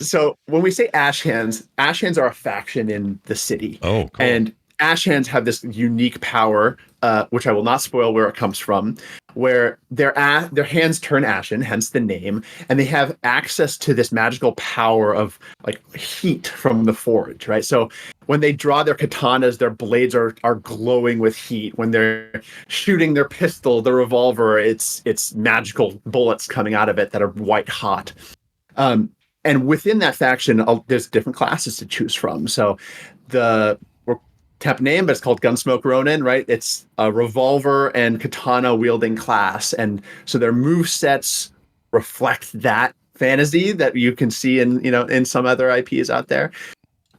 Speaker 5: So when we say Ash Hands are a faction in the city.
Speaker 2: Oh, cool.
Speaker 5: And Ash Hands have this unique power, which I will not spoil where it comes from, where their hands turn ashen, hence the name, and they have access to this magical power of like heat from the forge, right? So when they draw their katanas, their blades are glowing with heat. When they're shooting their pistol, the revolver, it's magical bullets coming out of it that are white hot. And within that faction, there's different classes to choose from. So temp name, but it's called Gunsmoke Ronin, right? It's a revolver and katana wielding class. And so their move sets reflect that fantasy that you can see in some other IPs out there.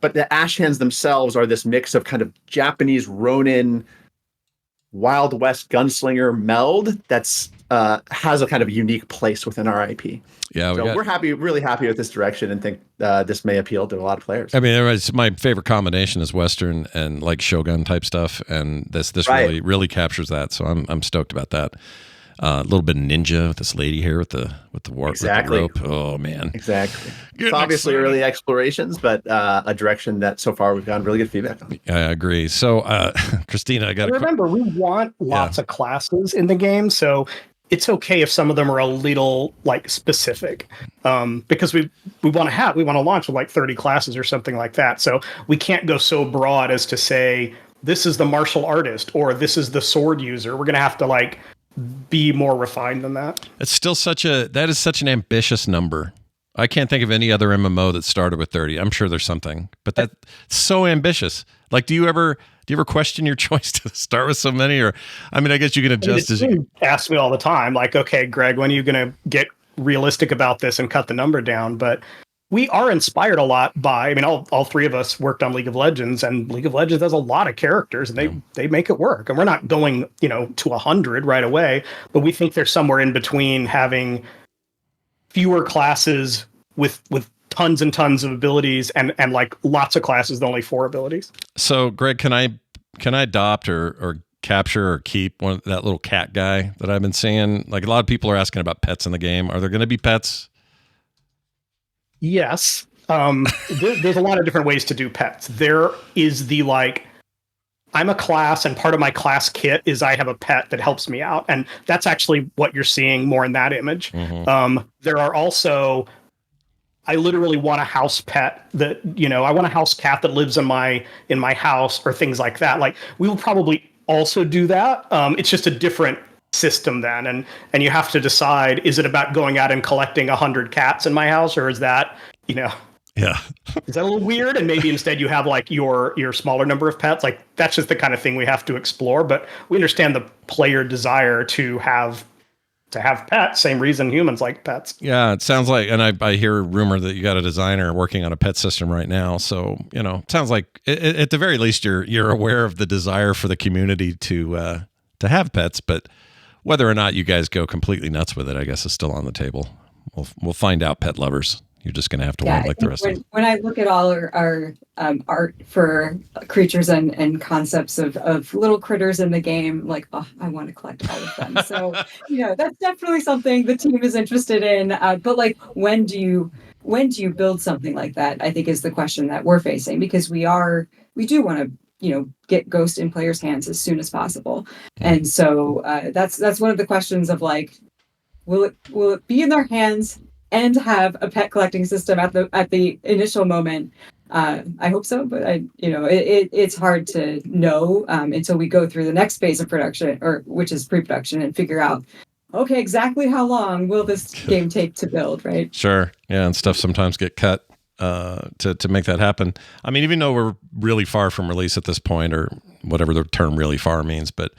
Speaker 5: But the Ash Hands themselves are this mix of kind of Japanese Ronin, Wild West gunslinger meld that's has a kind of unique place within our IP.
Speaker 2: Yeah,
Speaker 5: we're really happy with this direction and think this may appeal to a lot of players.
Speaker 2: I mean, it's my favorite combination is Western and like Shogun type stuff, and this
Speaker 5: right.
Speaker 2: really captures that. So I'm stoked about that. A little bit of ninja with this lady here with the warp,
Speaker 5: exactly.
Speaker 2: with the rope. Oh man,
Speaker 5: exactly. It's obviously early explorations, but a direction that so far we've gotten really good feedback on.
Speaker 2: I agree. So, Kristina, I got to
Speaker 3: remember we want lots of classes in the game, so it's okay if some of them are a little like specific, because we want to launch with like 30 classes or something like that. So we can't go so broad as to say this is the martial artist or this is the sword user. We're gonna have to like be more refined than that.
Speaker 2: It's still such an ambitious number. I can't think of any other MMO that started with 30. I'm sure there's something, but that's so ambitious. Like, do you ever question your choice to start with so many? Or, I mean, I guess you can adjust as you
Speaker 3: ask me all the time, like, okay, Greg, when are you going to get realistic about this and cut the number down? But we are inspired a lot by, I mean, all three of us worked on League of Legends, and League of Legends has a lot of characters, and they make it work. And we're not going, to 100 right away, but we think there's somewhere in between having fewer classes with tons and tons of abilities and like lots of classes with only 4 abilities.
Speaker 2: So, Greg, can I adopt or capture or keep that little cat guy that I've been seeing? Like, a lot of people are asking about pets in the game. Are there going to be pets?
Speaker 3: Yes. There's a lot of different ways to do pets. There is the I'm a class, and part of my class kit is I have a pet that helps me out. And that's actually what you're seeing more in that image. Mm-hmm. There are also, I literally want a house pet that, I want a house cat that lives in my house or things like that. Like, we will probably also do that. It's just a different system then, and you have to decide, is it about going out and collecting 100 cats in my house, or is that,
Speaker 2: Yeah.
Speaker 3: is that a little weird? And maybe instead you have like your smaller number of pets. Like that's just the kind of thing we have to explore. But we understand the player desire to have pets. Same reason humans like pets.
Speaker 2: Yeah, it sounds like, and I hear a rumor that you got a designer working on a pet system right now. So it sounds like at the very least you're aware of the desire for the community to have pets, but whether or not you guys go completely nuts with it, I guess is still on the table. We'll find out, pet lovers. You're just going to have to wait like the rest of us.
Speaker 4: When I look at all our art for creatures and concepts of little critters in the game, like, oh, I want to collect all of them. So, that's definitely something the team is interested in. But like, when do you build something like that? I think is the question that we're facing, because we do want to, get Ghost in players' hands as soon as possible. And so that's one of the questions of like, will it be in their hands and have a pet collecting system at the initial moment? I hope so, but it's hard to know until we go through the next phase of production, which is pre-production, and figure out, okay, exactly how long will this game take to build, right?
Speaker 2: Sure. Yeah, and stuff sometimes get cut to make that happen. I mean, even though we're really far from release at this point, or whatever the term really far means, but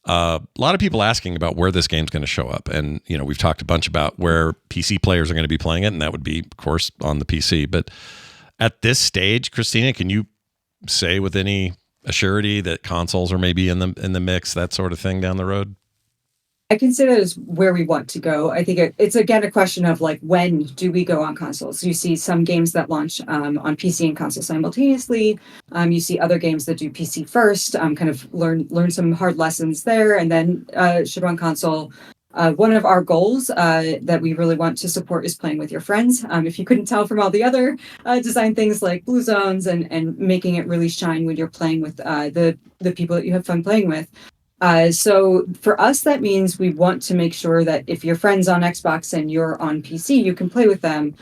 Speaker 2: a lot of people asking about where this game's going to show up. And, we've talked a bunch about where PC players are going to be playing it, and that would be, of course, on the PC. But at this stage, Kristina, can you say with any assurity that consoles are maybe in the mix, that sort of thing down the road?
Speaker 4: I can say that is where we want to go. I think it's, again, a question of like, when do we go on consoles? You see some games that launch on PC and console simultaneously. You see other games that do PC first, kind of learn some hard lessons there, and then should run console. One of our goals that we really want to support is playing with your friends. If you couldn't tell from all the other design things like blue zones and making it really shine when you're playing with the people that you have fun playing with. So for us, that means we want to make sure that if your friend's on Xbox and you're on PC, you can play with them.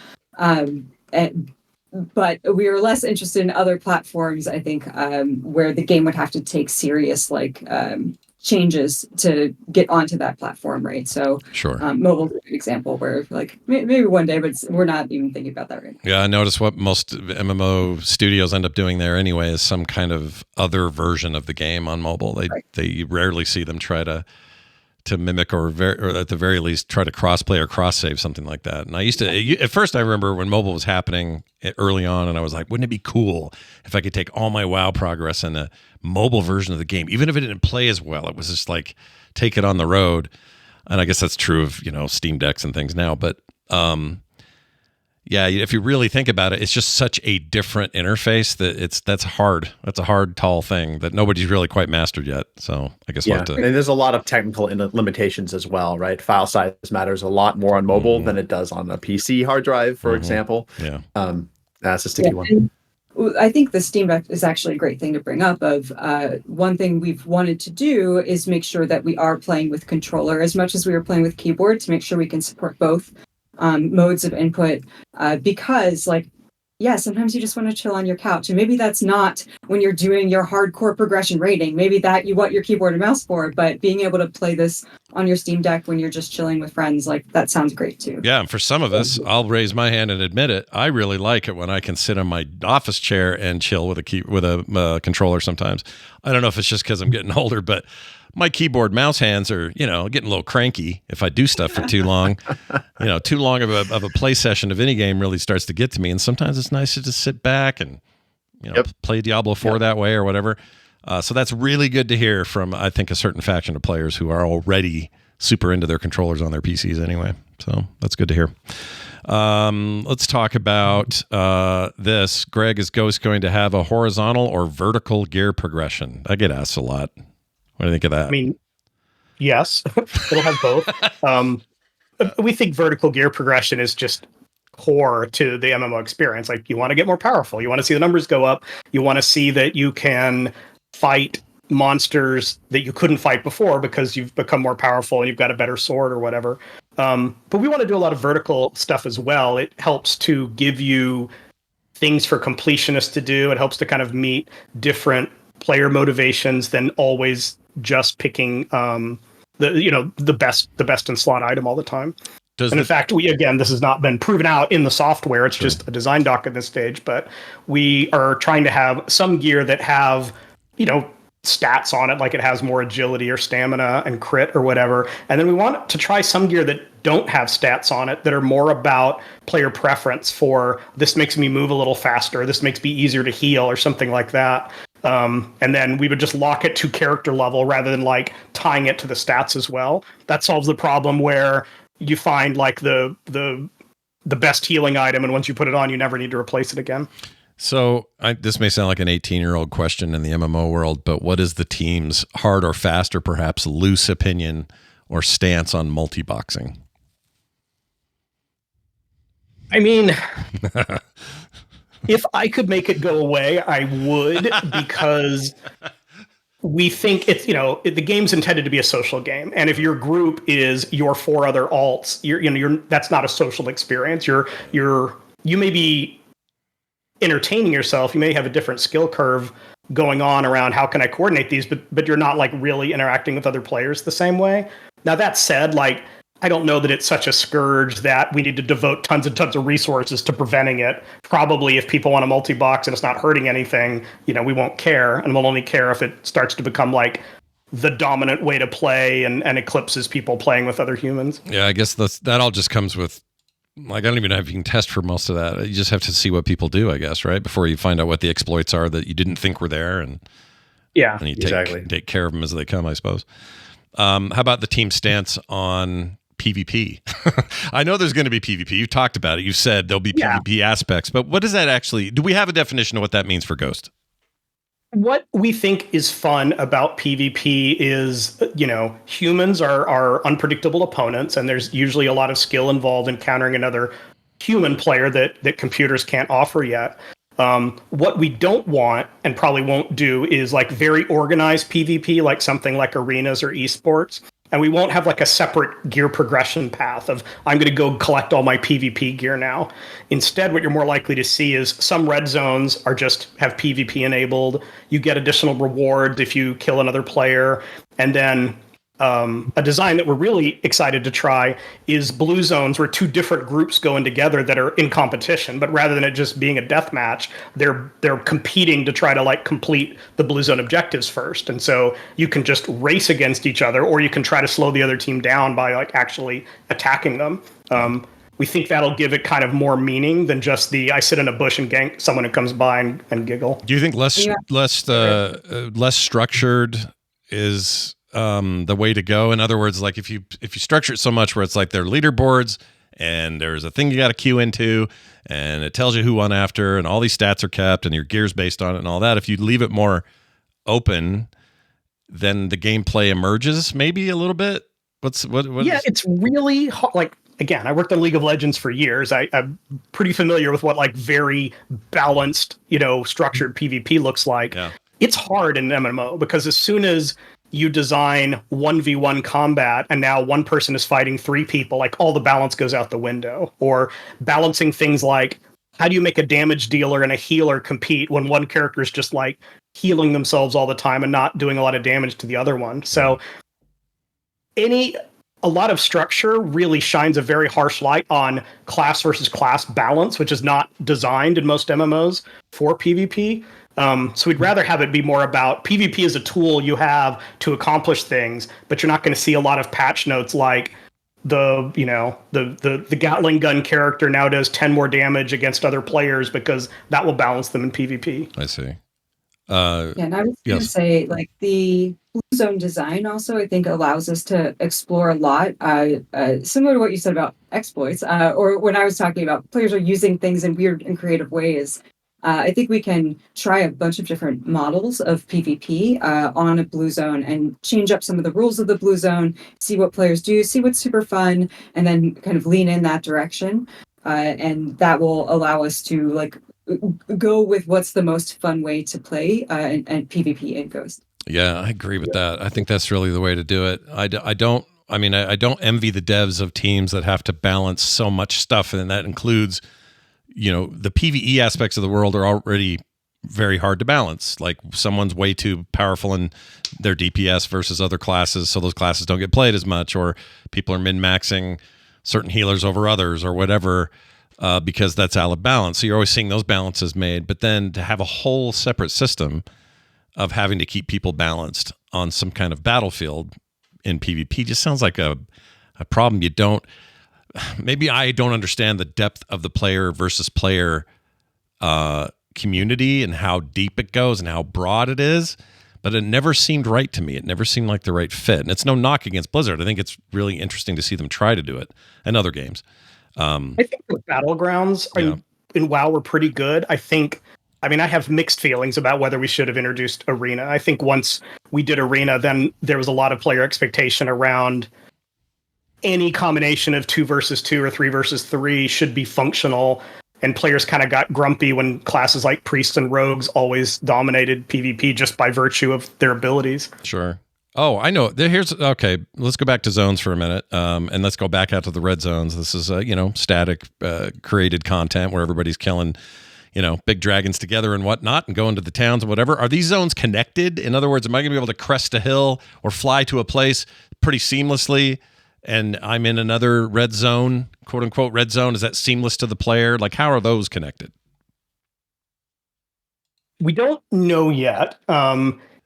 Speaker 4: But we are less interested in other platforms, I think, where the game would have to take serious changes to get onto that platform, right? So
Speaker 2: sure.
Speaker 4: Mobile's a good example where like maybe one day, but we're not even thinking about that right now.
Speaker 2: Yeah, I notice what most MMO studios end up doing there anyway is some kind of other version of the game on mobile. They rarely see them try to mimic or at the very least try to cross-play or cross-save something like that. And I used to, at first I remember when mobile was happening early on, and I was like, wouldn't it be cool if I could take all my WoW progress in a mobile version of the game, even if it didn't play as well? It was just like, take it on the road. And I guess that's true of, Steam Decks and things now. But yeah, if you really think about it, it's just such a different interface that's hard. That's a hard, tall thing that nobody's really quite mastered yet. So I guess we'll have to.
Speaker 5: And there's a lot of technical limitations as well, right? File size matters a lot more on mobile than it does on a PC hard drive, for example.
Speaker 2: Yeah.
Speaker 5: That's a sticky one.
Speaker 4: I think the Steam Deck is actually a great thing to bring up. Of one thing we've wanted to do is make sure that we are playing with controller as much as we were playing with keyboard, to make sure we can support both modes of input, because sometimes you just want to chill on your couch, and maybe that's not when you're doing your hardcore progression rating. Maybe that you want your keyboard and mouse for, but being able to play this on your Steam Deck when you're just chilling with friends, that sounds great too.
Speaker 2: Yeah, and for some of us, I'll raise my hand and admit it, I really like it when I can sit on my office chair and chill with a controller sometimes. I don't know if it's just because I'm getting older, but my keyboard mouse hands are, getting a little cranky if I do stuff for too long. Too long of a play session of any game really starts to get to me. And sometimes it's nice to just sit back and, play Diablo 4 that way or whatever. So that's really good to hear from, I think, a certain faction of players who are already super into their controllers on their PCs anyway. So that's good to hear. Let's talk about this. Greg, is Ghost going to have a horizontal or vertical gear progression? I get asked a lot. What do you think of that?
Speaker 3: I mean, yes, it'll have both. We think vertical gear progression is just core to the MMO experience. Like, you want to get more powerful. You want to see the numbers go up. You want to see that you can fight monsters that you couldn't fight before because you've become more powerful and you've got a better sword or whatever. But we want to do a lot of vertical stuff as well. It helps to give you things for completionists to do. It helps to kind of meet different player motivations than always just picking the best in slot item all the time.
Speaker 2: Does
Speaker 3: And in fact, this has not been proven out in the software. It's just a design doc at this stage, but we are trying to have some gear that have, stats on it, like it has more agility or stamina and crit or whatever. And then we want to try some gear that don't have stats on it, that are more about player preference for this makes me move a little faster, this makes me easier to heal or something like that. And then we would just lock it to character level rather than like tying it to the stats as well. That solves the problem where you find like the best healing item, and once you put it on, you never need to replace it again.
Speaker 2: So this may sound like an 18-year-old question in the MMO world, but what is the team's hard or fast or perhaps loose opinion or stance on multi-boxing?
Speaker 3: I mean, if I could make it go away, I would, because we think it's, the game's intended to be a social game. And if your group is your 4 other alts, that's not a social experience. You may be entertaining yourself. You may have a different skill curve going on around how can I coordinate these, but you're not like really interacting with other players the same way. Now that said, like, I don't know that it's such a scourge that we need to devote tons and tons of resources to preventing it. Probably if people want to multi-box and it's not hurting anything, we won't care, and we'll only care if it starts to become like the dominant way to play and eclipses people playing with other humans.
Speaker 2: Yeah, I guess that all just comes with, like, I don't even know if you can test for most of that. You just have to see what people do, I guess, right? Before you find out what the exploits are that you didn't think were there, and you take care of them as they come, I suppose. How about the team stance on PvP? I know there's going to be PvP. You've talked about it. You've said there'll be PvP aspects, but what does that actually, do we have a definition of what that means for Ghost?
Speaker 3: What we think is fun about PvP is, humans are unpredictable opponents, and there's usually a lot of skill involved in countering another human player that computers can't offer yet. What we don't want and probably won't do is like very organized PvP, like something like arenas or esports. And we won't have like a separate gear progression path of I'm going to go collect all my PvP gear now. Instead, what you're more likely to see is some red zones are just have PvP enabled. You get additional rewards if you kill another player. And then a design that we're really excited to try is blue zones, where 2 different groups go in together that are in competition. But rather than it just being a death match, they're competing to try to like complete the blue zone objectives first. And so you can just race against each other, or you can try to slow the other team down by like actually attacking them. We think that'll give it kind of more meaning than just I sit in a bush and gank someone who comes by and giggle.
Speaker 2: Do you think less structured is the way to go? In other words, like if you structure it so much where it's like there are leaderboards and there's a thing you got to queue into and it tells you who won after and all these stats are kept and your gear's based on it and all that, if you leave it more open, then the gameplay emerges maybe a little bit. It's really hard. Like, again, I worked on League of Legends for years. I'm pretty familiar with what like very balanced, structured PvP looks like. Yeah. It's hard in MMO because as soon as you design 1v1 combat and now one person is fighting 3 people, like all the balance goes out the window. Or balancing things like how do you make a damage dealer and a healer compete when one character is just like healing themselves all the time and not doing a lot of damage to the other one. So a lot of structure really shines a very harsh light on class versus class balance, which is not designed in most MMOs for PvP. So we'd rather have it be more about PvP as a tool you have to accomplish things, but you're not going to see a lot of patch notes like the Gatling gun character now does 10 more damage against other players because that will balance them in PvP. I see.
Speaker 4: And I was going to say, like, the blue zone design also, I think, allows us to explore a lot, similar to what you said about exploits, or when I was talking about players are using things in weird and creative ways. I think we can try a bunch of different models of PvP on a blue zone and change up some of the rules of the blue zone, see what players do, see what's super fun, and then kind of lean in that direction. And that will allow us to like go with what's the most fun way to play and PvP in Ghost.
Speaker 2: Yeah, I agree with that. I think that's really the way to do it. I don't envy the devs of teams that have to balance so much stuff, and that includes, the PvE aspects of the world are already very hard to balance. Like someone's way too powerful in their DPS versus other classes, so those classes don't get played as much, or people are min-maxing certain healers over others or whatever, because that's out of balance. So you're always seeing those balances made. But then to have a whole separate system of having to keep people balanced on some kind of battlefield in PvP just sounds like a problem. Maybe I don't understand the depth of the player versus player community and how deep it goes and how broad it is, but it never seemed right to me. It never seemed like the right fit. And it's no knock against Blizzard. I think it's really interesting to see them try to do it and other games.
Speaker 3: I think the battlegrounds in WoW were pretty good. I have mixed feelings about whether we should have introduced Arena. I think once we did Arena, then there was a lot of player expectation around any combination of 2 versus 2 or 3 versus 3 should be functional. And players kind of got grumpy when classes like priests and rogues always dominated PvP just by virtue of their abilities.
Speaker 2: Sure. Oh, I know. Okay. Let's go back to zones for a minute, and let's go back out to the red zones. This is static created content where everybody's killing big dragons together and whatnot, and going to the towns and whatever. Are these zones connected? In other words, am I going to be able to crest a hill or fly to a place pretty seamlessly, and I'm in another red zone, quote unquote red zone? Is that seamless to the player? Like, how are those connected?
Speaker 3: We don't know yet.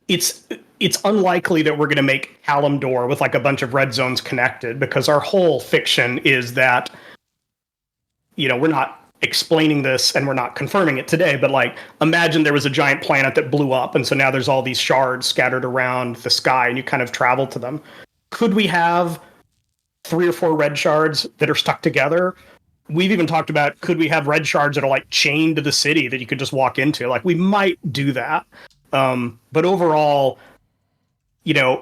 Speaker 3: It's unlikely that we're going to make Kalimdor with like a bunch of red zones connected, because our whole fiction is that, we're not explaining this and we're not confirming it today, but like, imagine there was a giant planet that blew up, and so now there's all these shards scattered around the sky and you kind of travel to them. Could we have 3 or 4 red shards that are stuck together? We've even talked about, could we have red shards that are like chained to the city that you could just walk into? Like, we might do that. But overall,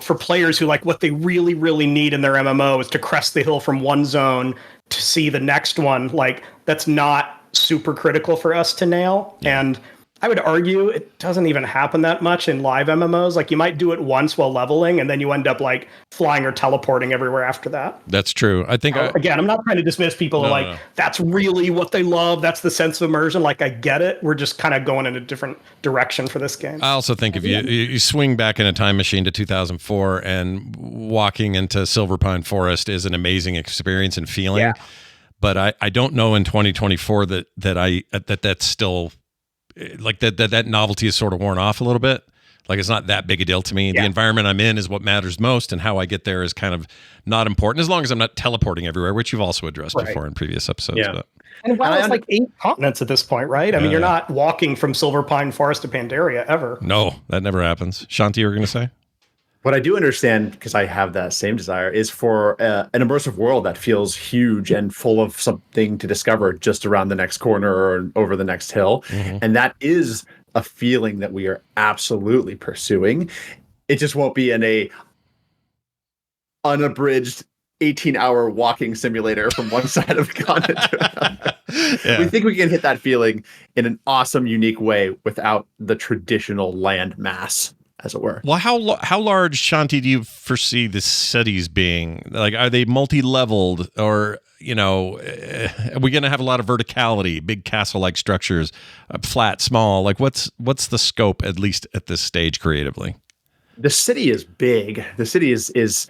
Speaker 3: for players who like what they really, really need in their MMO is to crest the hill from one zone to see the next one, like that's not super critical for us to nail. And I would argue it doesn't even happen that much in live MMOs. Like, you might do it once while leveling, and then you end up like flying or teleporting everywhere after that.
Speaker 2: That's true. I think
Speaker 3: again, I'm not trying to dismiss people that's really what they love. That's the sense of immersion. Like, I get it. We're just kind of going in a different direction for this game.
Speaker 2: I also think if you swing back in a time machine to 2004, and walking into Silverpine Forest is an amazing experience and feeling. Yeah. But I don't know in 2024 that's still like that novelty is sort of worn off a little bit. Like, it's not that big a deal to me. Yeah. The environment I'm in is what matters most, and how I get there is kind of not important, as long as I'm not teleporting everywhere, which you've also addressed before in previous episodes.
Speaker 3: Yeah.
Speaker 2: But.
Speaker 3: And WoW is like 8 continents at this point, right? I mean, you're not walking from Silverpine Forest to Pandaria ever.
Speaker 2: No, that never happens. Shanti, you were going to say?
Speaker 5: What I do understand, because I have that same desire, is for an immersive world that feels huge and full of something to discover just around the next corner or over the next hill. Mm-hmm. And that is a feeling that we are absolutely pursuing. It just won't be in a unabridged 18-hour walking simulator from one side of the continent to another. Yeah. We think we can hit that feeling in an awesome, unique way without the traditional land mass, as it were.
Speaker 2: Well, how large, Shanti, do you foresee the cities being? Like, are they multi-leveled, or are we going to have a lot of verticality, big castle-like structures, flat, small? Like, what's the scope, at least at this stage, creatively?
Speaker 5: The city is big. The city is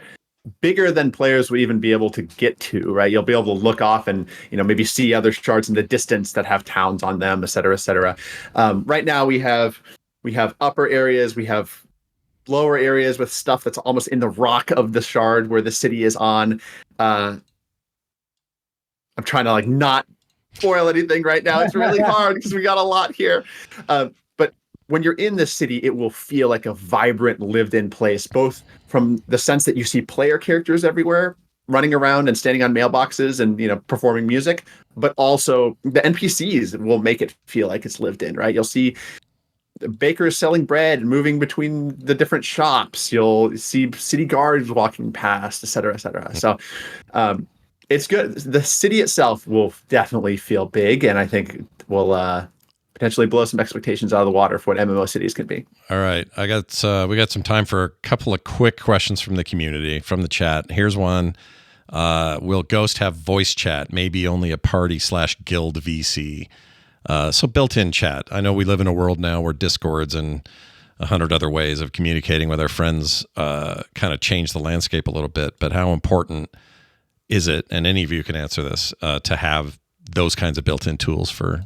Speaker 5: bigger than players would even be able to get to, right? You'll be able to look off and, maybe see other shards in the distance that have towns on them, et cetera, et cetera. Right now we have upper areas, we have lower areas with stuff that's almost in the rock of the shard where the city is on. I'm trying to not spoil anything right now. It's really hard because we got a lot here. But when you're in the city, it will feel like a vibrant, lived-in place, both from the sense that you see player characters everywhere running around and standing on mailboxes and performing music, but also the NPCs will make it feel like it's lived in, right? You'll see bakers selling bread and moving between the different shops. You'll see city guards walking past, et cetera, et cetera. So it's good. The city itself will definitely feel big, and I think will potentially blow some expectations out of the water for what MMO cities can be.
Speaker 2: All right. We got some time for a couple of quick questions from the community, from the chat. Here's one. Will Ghost have voice chat? Maybe only a party/guild VC. So built-in chat. I know we live in a world now where Discords and 100 other ways of communicating with our friends kind of change the landscape a little bit. But how important is it, and any of you can answer this, to have those kinds of built-in tools for,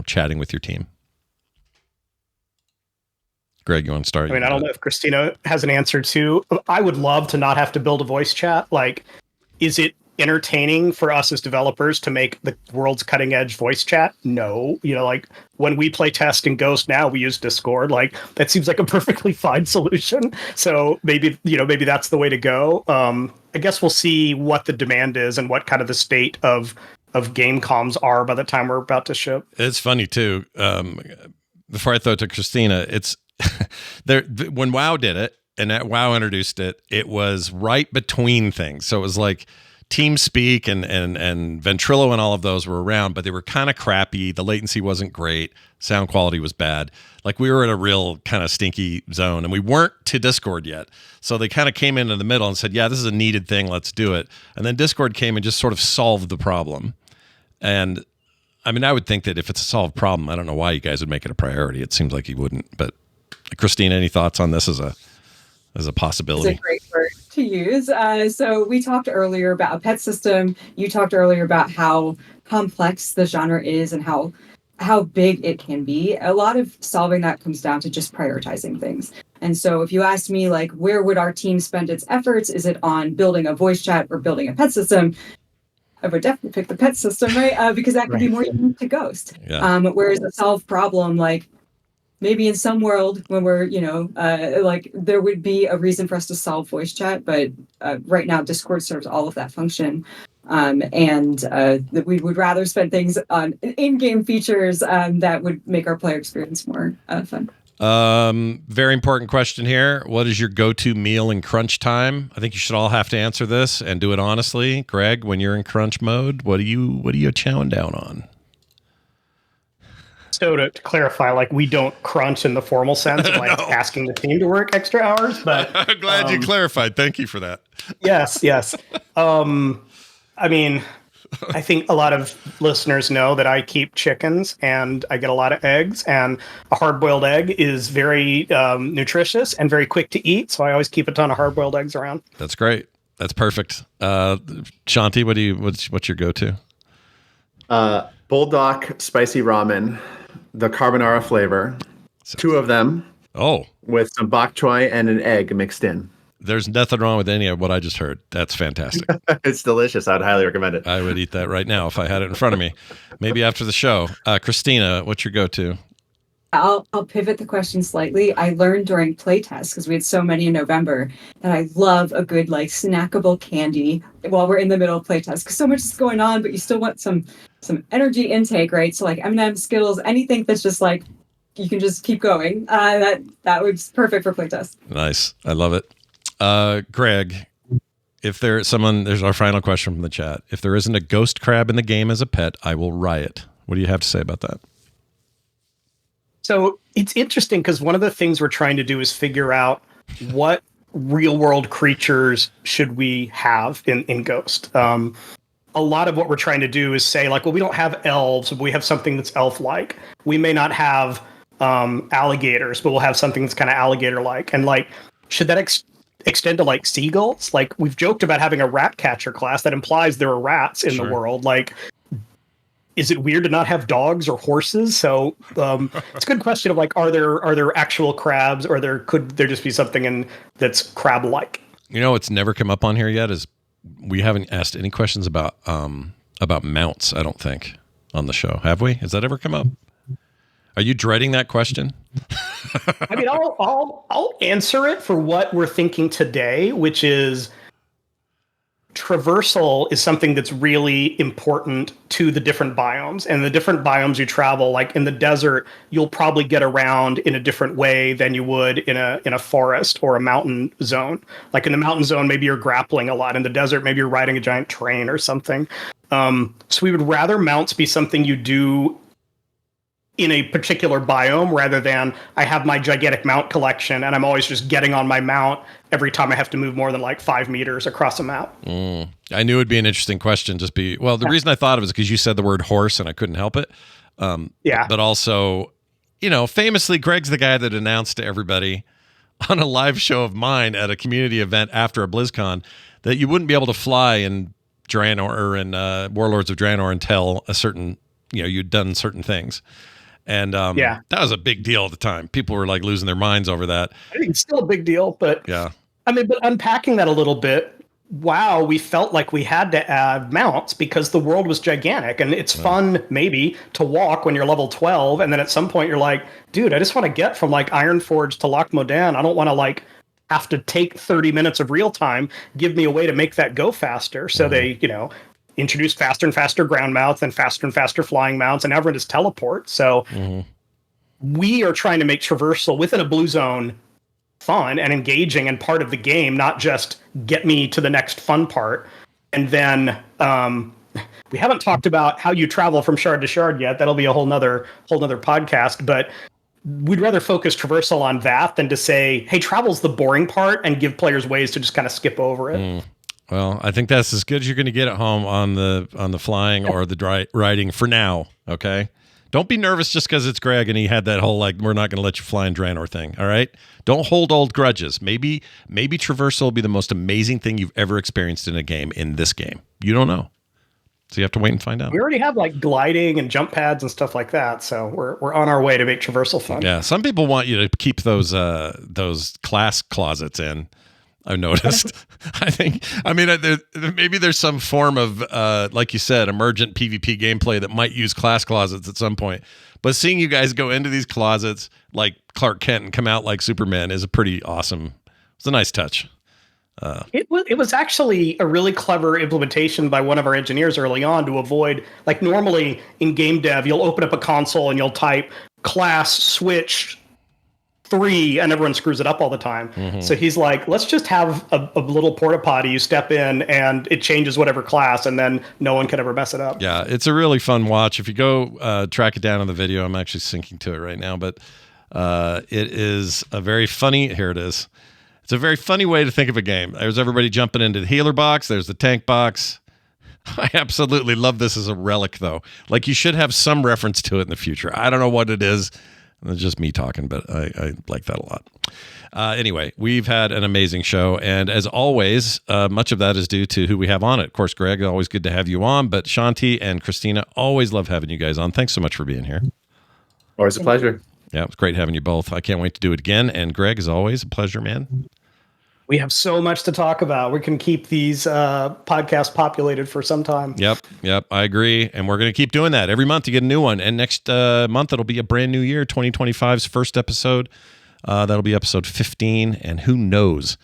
Speaker 2: chatting with your team? Greg, you want to start?
Speaker 3: I mean, I don't know if Kristina has an answer too. I would love to not have to build a voice chat. Like, is it entertaining for us as developers to make the world's cutting edge voice chat? No. Like when we play test in Ghost now, we use Discord. Like that seems like a perfectly fine solution. So maybe that's the way to go. I guess we'll see what the demand is and what kind of the state of game comms are by the time we're about to ship.
Speaker 2: It's funny too. Before I throw it to Kristina, it's there when WoW did it and that WoW introduced it, it was right between things. So it was like TeamSpeak and Ventrilo and all of those were around, but they were kind of crappy. The latency wasn't great. Sound quality was bad. Like we were in a real kind of stinky zone, and we weren't to Discord yet. So they kind of came into the middle and said, yeah, this is a needed thing. Let's do it. And then Discord came and just sort of solved the problem. And I mean, I would think that if it's a solved problem, I don't know why you guys would make it a priority. It seems like you wouldn't. But Kristina, any thoughts on this as a possibility?
Speaker 4: It's a great word to use. So we talked earlier about a pet system. You talked earlier about how complex the genre is and how big it can be. A lot of solving that comes down to just prioritizing things. And so if you asked me, like, where would our team spend its efforts? Is it on building a voice chat or building a pet system? I would definitely pick the pet system, right? Because that could be more unique to Ghost.
Speaker 2: Yeah.
Speaker 4: Whereas a solved problem, like, maybe in some world when we're, like there would be a reason for us to solve voice chat, but right now Discord serves all of that function. And we would rather spend things on in-game features that would make our player experience more fun.
Speaker 2: Very important question here. What is your go-to meal in crunch time? I think you should all have to answer this and do it honestly. Greg, when you're in crunch mode, what are you chowing down on?
Speaker 3: So to clarify, like we don't crunch in the formal sense of like asking the team to work extra hours, but
Speaker 2: I'm glad you clarified. Thank you for that.
Speaker 3: Yes. I mean, I think a lot of listeners know that I keep chickens and I get a lot of eggs, and a hard-boiled egg is very nutritious and very quick to eat. So I always keep a ton of hard-boiled eggs around.
Speaker 2: That's great. That's perfect. Shanti, what's your go-to?
Speaker 5: Bulldog spicy ramen, the carbonara flavor, two of them.
Speaker 2: Oh,
Speaker 5: with some bok choy and an egg mixed in.
Speaker 2: There's nothing wrong with any of what I just heard. That's fantastic.
Speaker 5: It's delicious. I'd highly recommend it.
Speaker 2: I would eat that right now if I had it in front of me. Maybe after the show. Kristina, what's your go-to?
Speaker 4: I'll pivot the question slightly. I learned during playtests, because we had so many in November, that I love a good like snackable candy while we're in the middle of playtest, because so much is going on, but you still want some energy intake, right? So like M&M's, Skittles, anything that's just like you can just keep going. That was perfect for playtest.
Speaker 2: Nice. I love it. Greg, if there's our final question from the chat. If there isn't a ghost crab in the game as a pet, I will riot. What do you have to say about that?
Speaker 3: So it's interesting because one of the things we're trying to do is figure out what real world creatures should we have in Ghost. A lot of what we're trying to do is say like, well, we don't have elves, but we have something that's elf-like. We may not have alligators, but we'll have something that's kind of alligator-like. And like, should that extend to like seagulls? Like we've joked about having a rat catcher class that implies there are rats in the world. Like, is it weird to not have dogs or horses? So it's a good question of like, are there actual crabs, or could there just be something that's crab-like?
Speaker 2: You know, what's never come up on here yet is we haven't asked any questions about mounts. I don't think on the show, have we? Has that ever come up? Are you dreading that question?
Speaker 3: I mean, I'll answer it for what we're thinking today, which is traversal is something that's really important to the different biomes. And the different biomes you travel, like in the desert, you'll probably get around in a different way than you would in a forest or a mountain zone. Like in the mountain zone, maybe you're grappling a lot. In the desert, maybe you're riding a giant train or something. So we would rather mounts be something you do in a particular biome rather than I have my gigantic mount collection and I'm always just getting on my mount every time I have to move more than like 5 meters across a map.
Speaker 2: I knew it'd be an interesting question. The reason I thought of it is because you said the word horse and I couldn't help it.
Speaker 3: Yeah.
Speaker 2: But also, famously, Greg's the guy that announced to everybody on a live show of mine at a community event after a BlizzCon that you wouldn't be able to fly in Draenor or in Warlords of Draenor until a certain, you'd done certain things. And that was a big deal at the time. People were like losing their minds over that.
Speaker 3: I think it's still a big deal, but
Speaker 2: yeah.
Speaker 3: But unpacking that a little bit, wow, we felt like we had to add mounts because the world was gigantic, and it's fun maybe to walk when you're level 12, and then at some point you're like, dude, I just want to get from like Ironforge to Loch Modan. I don't want to like have to take 30 minutes of real time. Give me a way to make that go faster. So they, introduced faster and faster ground mounts and faster flying mounts, and everyone just teleport. So we are trying to make traversal within a blue zone fun and engaging and part of the game, not just get me to the next fun part. And then we haven't talked about how you travel from shard to shard yet. That'll be a whole nother podcast, but we'd rather focus traversal on that than to say, hey, travel's the boring part, and give players ways to just kind of skip over it.
Speaker 2: Well, I think that's as good as you're going to get at home on the flying or the riding for now. Okay. Don't be nervous just because it's Greg and he had that whole, like, we're not going to let you fly in Draenor thing, all right? Don't hold old grudges. Maybe traversal will be the most amazing thing you've ever experienced in a game in this game. You don't know. So you have to wait and find out.
Speaker 3: We already have, like, gliding and jump pads and stuff like that, so we're on our way to make traversal fun.
Speaker 2: Yeah, some people want you to keep those class closets in. I've noticed. Maybe there's some form of, like you said, emergent PvP gameplay that might use class closets at some point. But seeing you guys go into these closets like Clark Kent and come out like Superman is a pretty awesome. It's a nice touch.
Speaker 3: It was actually a really clever implementation by one of our engineers early on to avoid, like, normally in game dev, you'll open up a console and you'll type class switch 3 and everyone screws it up all the time. So he's like, let's just have a little porta potty. You step in and it changes whatever class, and then no one can ever mess it up.
Speaker 2: Yeah, it's a really fun watch. If you go track it down on the video, I'm actually syncing to it right now, but it is a very funny, here it is. It's a very funny way to think of a game. There's everybody jumping into the healer box. There's the tank box. I absolutely love this as a relic, though. Like, you should have some reference to it in the future. I don't know what it is. It's just me talking, but I like that a lot. Anyway, we've had an amazing show, and as always, much of that is due to who we have on it. Of course, Greg, always good to have you on, but Shanti and Kristina, always love having you guys on. Thanks so much for being here.
Speaker 5: Always a pleasure.
Speaker 2: Yeah, it's great having you both. I can't wait to do it again, and Greg, as always, a pleasure, man.
Speaker 3: We have so much to talk about. We can keep these podcasts populated for some time.
Speaker 2: Yep, I agree. And we're going to keep doing that. Every month you get a new one. And next month, it'll be a brand new year, 2025's first episode. That'll be episode 15. And who knows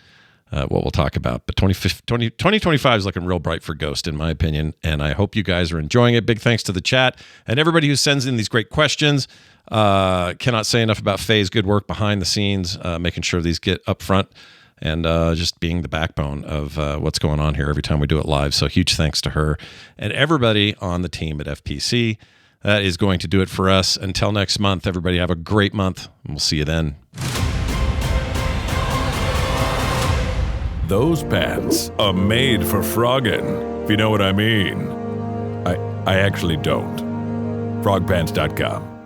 Speaker 2: what we'll talk about. But 2025 is looking real bright for Ghost, in my opinion. And I hope you guys are enjoying it. Big thanks to the chat and everybody who sends in these great questions. Cannot say enough about Faye's good work behind the scenes, making sure these get up front. And just being the backbone of what's going on here every time we do it live. So huge thanks to her and everybody on the team at FPC. That is going to do it for us. Until next month, everybody have a great month, and we'll see you then.
Speaker 6: Those pants are made for frogging, if you know what I mean. I actually don't. Frogpants.com.